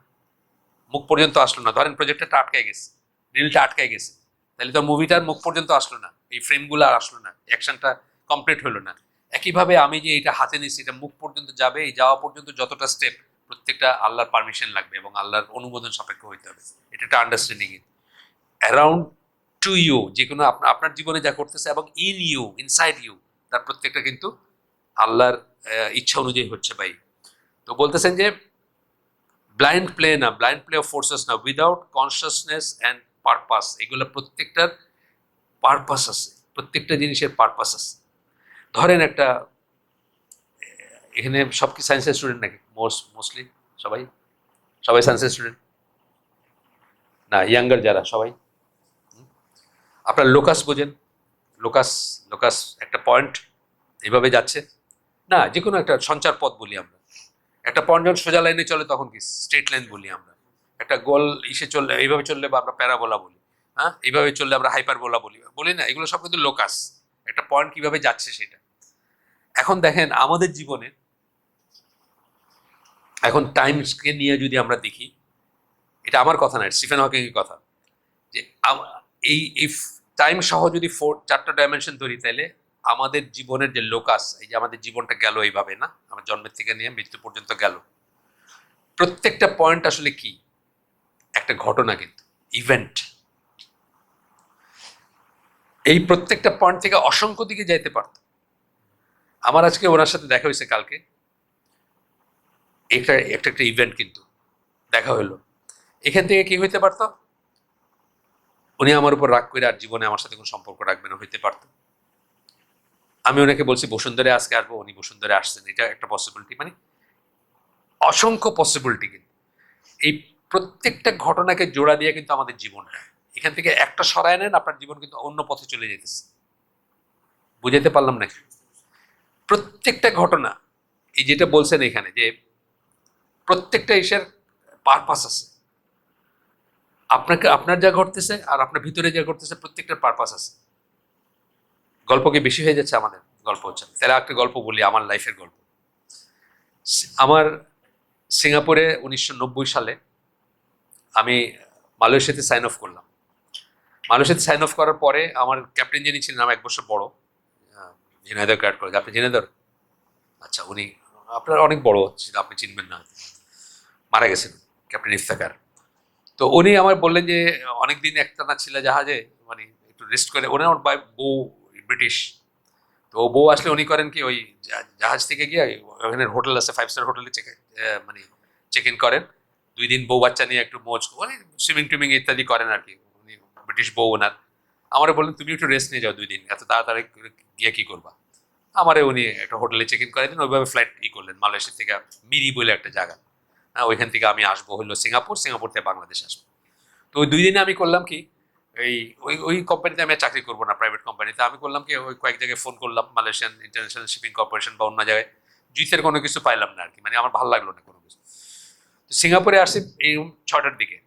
মুখ পর্যন্ত আসলো না, ধরেন প্রজেক্টরটা আটকায় গেছে, রিলটা আটকায় গেছে, তাহলে তো মুভিটার মুখ পর্যন্ত আসলো না, এই ফ্রেমগুলো আর আসলো না, অ্যাকশনটা কমপ্লিট হলো না। একইভাবে আমি যে এটা হাতে নিচ্ছি, এটা মুখ পর্যন্ত যাবে, এই যাওয়া পর্যন্ত যতটা স্টেপ, প্রত্যেকটা আল্লাহর পারমিশন লাগবে এবং আল্লাহর অনুমোদন সাপেক্ষ হইতে হবে। এটা একটা আন্ডারস্ট্যান্ডিং অ্যারাউন্ড টু ইউ, যে কোনো আপনার জীবনে যা করতেছে এবং ইন ইউ, ইনসাইড ইউ, তার প্রত্যেকটা কিন্তু আল্লাহর ইচ্ছা অনুযায়ী হচ্ছে ভাই। তো বলতেছেন যে ব্লাইন্ড প্লে না, ব্লাইন্ড প্লে অফ ফোর্সেস না, উইদাউট কনসিয়াসনেস অ্যান্ড পারপাস, এগুলো প্রত্যেকটার পারপাস আছে, প্রত্যেকটা জিনিসের পারপাস আছে। ধরেন একটা, এখানে সব কি সায়েন্সের স্টুডেন্ট নাকি? মোস্টলি সবাই সবাই সায়েন্সের স্টুডেন্ট না? ইয়াঙ্গার যারা সবাই, আপনার লোকাস বোঝেন? লোকাস, লোকাস একটা পয়েন্ট এইভাবে যাচ্ছে না, যে কোনো একটা সঞ্চার পথ বলি আমরা। একটা পয়েন্ট যখন সোজা লাইনে চলে তখন কি স্ট্রেট লাইন বলি আমরা। একটা গোল ইসে চললে, এইভাবে চললে বা আমরা প্যারাবোলা বলি, হ্যাঁ, এইভাবে চললে আমরা হাইপারবোলা বলি, বলি না? এগুলো সব কিন্তু লোকাস, একটা পয়েন্ট কিভাবে যাচ্ছে সেটা। এখন দেখেন আমাদের জীবনে, এখন টাইমকে নিয়ে যদি আমরা দেখি, এটা আমার কথা না, স্টিফেন হকিং এর কথা, যে এই এই টাইম সহ যদি চারটা ডাইমেনশন ধরি, তাইলে আমাদের জীবনের যে লোকাস, এই যে আমাদের জীবনটা গেল এইভাবে না, আমার জন্মের থেকে নিয়ে মৃত্যু পর্যন্ত গেল, প্রত্যেকটা পয়েন্ট আসলে কি একটা ঘটনা, কিন্তু ইভেন্ট। এই প্রত্যেকটা পয়েন্ট থেকে অসংখ্য দিকে যাইতে পারত। আমার আজকে ওনার সাথে দেখা হয়েছে কালকে, একটা একটা একটা ইভেন্ট কিন্তু দেখা হলো। এখান থেকে কি হইতে পারতো, উনি আমার উপর রাগ করে আর জীবনে আমার সাথে কোনো সম্পর্ক রাখবে না, হইতে পারতো। আমি ওনাকে বলছি বসুন্ধরে আজকে আসবো, উনি বসুন্ধরে আসছেন, এটা একটা পসিবিলিটি। মানে অসংখ্য পসিবিলিটি। কিন্তু এই প্রত্যেকটা ঘটনাকে জোড়া দিয়ে কিন্তু আমাদের জীবনটা, এখান থেকে একটা সরায় নেন, আপনার জীবন কিন্তু অন্য পথে চলে যেতেছে। বুঝাইতে পারলাম নাকি? প্রত্যেকটা ঘটনা, এই যেটা বলছেন এখানে, যে প্রত্যেকটা ইসের পারপাস আছে। আপনাকে, আপনার যা ঘটতেছে আর আপনার ভিতরে যা ঘটতেছে, প্রত্যেকটার পারপাস আছে। গল্প কি বেশি হয়ে যাচ্ছে আমাদের? গল্প হচ্ছে, তাহলে একটা গল্প বলি, আমার লাইফের গল্প। আমার সিঙ্গাপুরে 1990 সালে আমি মালয়েশিয়াতে সাইন অফ করলাম। মালয়েশিয়াতে সাইন অফ করার পরে আমার ক্যাপ্টেন যিনি ছিলেন, আমার 1 বছর বড়, ঝিনাইদহ ক্যাড কলেজ। আপনি ঝিনাইদহ? আচ্ছা, উনি আপনার অনেক বড় ছিল, আপনি চিনবেন না, মারা গেছেন, ক্যাপ্টেন ইফতেখার। তো উনি আমার বললেন যে অনেকদিন একটানা ছিল জাহাজে, মানে একটু রেস্ট করে। উনি আমার বউ ব্রিটিশ, তো বউ আসলে উনি করেন কি, ওই জাহাজ থেকে গিয়ে ওখানে হোটেল আছে, 5 স্টার হোটেলে মানে চেক ইন করেন। 2 দিন বউ বাচ্চা নিয়ে একটু মজ, মানে সুইমিং টুইমিং ইত্যাদি করেন আর কি। উনি ব্রিটিশ বউ ওনার। আমারে বললেন তুমি একটু রেস্ট নিয়ে যাও 2 দিন, এত তাড়াতাড়ি গিয়ে কি করবা। আমারে উনি একটা হোটেলে চেক ইন করে দিন, ওইভাবে ফ্লাইট করলেন মালয়েশিয়া থেকে মিরি বলে একটা জায়গা। হ্যাঁ, ওইখান থেকে আমি আসবো হলো সিঙ্গাপুর, সিঙ্গাপুর থেকে বাংলাদেশ আসবো। তো ওই 2 দিনে আমি করলাম কি, এই ওই ওই কোম্পানিতে আমি চাকরি করবো না, প্রাইভেট কোম্পানিতে। আমি করলাম কি, ওই কয়েক জায়গায় ফোন করলাম, মালয়েশিয়ান ইন্টারন্যাশনাল শিপিং কর্পোরেশন বা অন্য জায়গায়। জিতের কোনো কিছু পাইলাম না আর কি, মানে আমার ভালো লাগলো না কোনো কিছু। তো সিঙ্গাপুরে আসছি এই 6টার দিকে,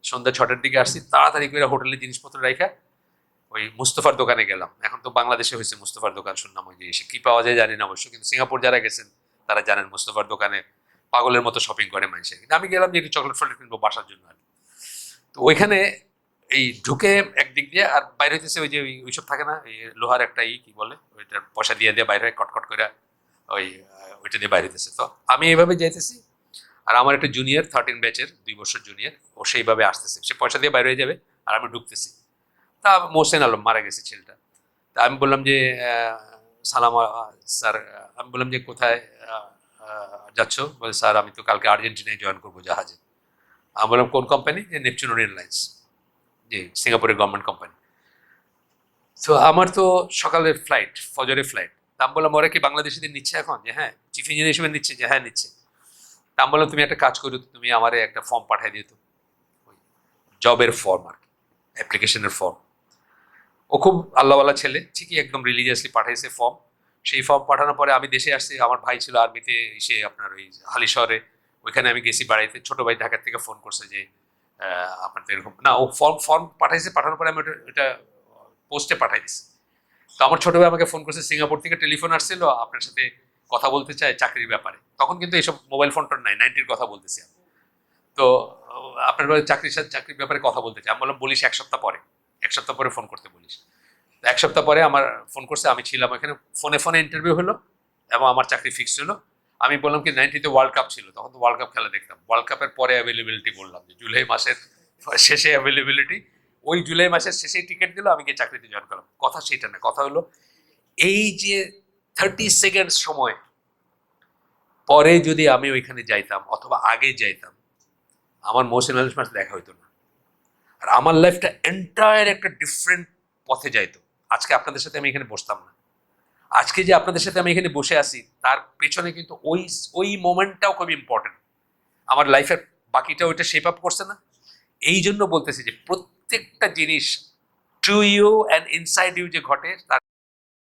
সন্ধ্যা 6টার দিকে আসছি, তাড়াতাড়ি করে হোটেলে জিনিসপত্র রাখা ওই মুস্তফার দোকানে গেলাম। এখন তো বাংলাদেশে হয়েছে মুস্তফার দোকান, শুনলাম। ওই যে এসে কি পাওয়া যায় জানি না অবশ্য, কিন্তু সিঙ্গাপুর যারা গেছেন তারা জানেন মুস্তফার দোকানে পাগলের মতো শপিং করে মানুষের। কিন্তু আমি গেলাম যে একটু চকলেট ফলেট কিনবো বাসার জন্য আর কি। তো ওইখানে এই ঢুকে একদিক দিয়ে, আর বাইরে হইতেছে ওই যে ওইসব থাকে না, এই লোহার একটা কি বলে ওইটা, পয়সা দিয়ে দিয়ে বাইরে কটকট করে ওই ওইটা দিয়ে বাইরে হইতেছে। তো আমি এইভাবে যাইতেছি, আর আমার একটা জুনিয়র 13 ব্যাচের 2 বছর জুনিয়র, ও সেইভাবে আসতেছে, সে পয়সা দিয়ে বাইরে হয়ে যাবে আর আমি ঢুকতেছি। তা মোহসেন আলম মারা গেছে ছেলেটা। তা আমি বললাম যে সালাম স্যার, আমি বললাম যে কোথায় যাচ্ছ? বলে স্যার আমি তো কালকে আর্জেন্টিনায় জয়েন করবো জাহাজে। আমি বললাম কোন কোম্পানি? যে নেপচুন এয়ারলাইন্স, যে সিঙ্গাপুরের গভর্নমেন্ট কোম্পানি। তো আমার তো সকালের ফ্লাইট, ফজরের ফ্লাইট। তা আমি বললাম ওরা কি বাংলাদেশিদের নিচ্ছে এখন? যে হ্যাঁ। চিফ ইঞ্জিনিয়ার হিসেবে নিচ্ছে? যে হ্যাঁ নিচ্ছে। তা আমি বললাম তুমি একটা কাজ করো, তুমি আমার একটা ফর্ম পাঠিয়ে দিও তো, ওই জবের ফর্ম আর কি, অ্যাপ্লিকেশনের ফর্ম। ও খুব আল্লাহওয়ালা ছেলে, ঠিকই একদম রিলিজিয়াসলি পাঠাইছে ফর্ম। সেই ফর্ম পাঠানোর পরে আমি দেশে আসছি। আমার ভাই ছিল আর্মিতে, সে আপনার ওই হালিশহরে, ওইখানে আমি গেছি বাড়িতে। ছোট ভাই ঢাকার থেকে ফোন করছে যে আপনার তো এরকম না, ও ফর্ম ফর্ম পাঠাইছে, পাঠানোর পরে আমি ওটা পোস্টে পাঠাই দিছি। তো আমার ছোট ভাই আমাকে ফোন করছে, সিঙ্গাপুর থেকে টেলিফোন আসছিল, আপনার সাথে কথা বলতে চায় চাকরির ব্যাপারে। তখন কিন্তু এইসব মোবাইল ফোন টোন নাই, 90-র কথা বলতেছি আমি। তো আপনার চাকরির সাথে, চাকরির ব্যাপারে কথা বলতে চাই। আমি বললাম বলিস 1 সপ্তাহ পরে, 1 সপ্তাহ পরে ফোন করতে বলিস। 1 সপ্তাহ পরে আমার ফোন করছে, আমি ছিলাম এখানে, ফোনে ফোনে ইন্টারভিউ হলো এবং আমার চাকরি ফিক্স হলো। আমি বললাম কি 90-তে ওয়ার্ল্ড কাপ ছিল, তখন তো ওয়ার্ল্ড কাপ খেলা দেখতাম। ওয়ার্ল্ড কাপের পরে অ্যাভেলেবিলিটি বললাম, যে জুলাই মাসের শেষে অ্যাভেলেবিলিটি। ওই জুলাই মাসের শেষেই টিকিট দিল, আমি গিয়ে চাকরিতে জয়েন করলাম। কথা সেটা না, কথা হলো এই যে 30 সেকেন্ড সময় পরে যদি আমি ওইখানে যাইতাম অথবা আগে যাইতাম, আমার মোহসিন আলীর সাথে দেখা হইতো না, আর আমার লাইফটা এন্টায়ার একটা ডিফারেন্ট পথে যাইতো। আজকে আপনাদের সাথে আমি এখানে বসতাম না। আজকে যে আপনাদের সাথে আমি এখানে বসে আছি তার পেছনে কিন্তু ওই ওই মোমেন্টটাও খুব ইম্পর্টেন্ট, আমার লাইফের বাকিটা ওইটা শেপ আপ করছে না। এই জন্য বলতেছি যে প্রত্যেকটা জিনিস to you and inside you যে ঘটে তার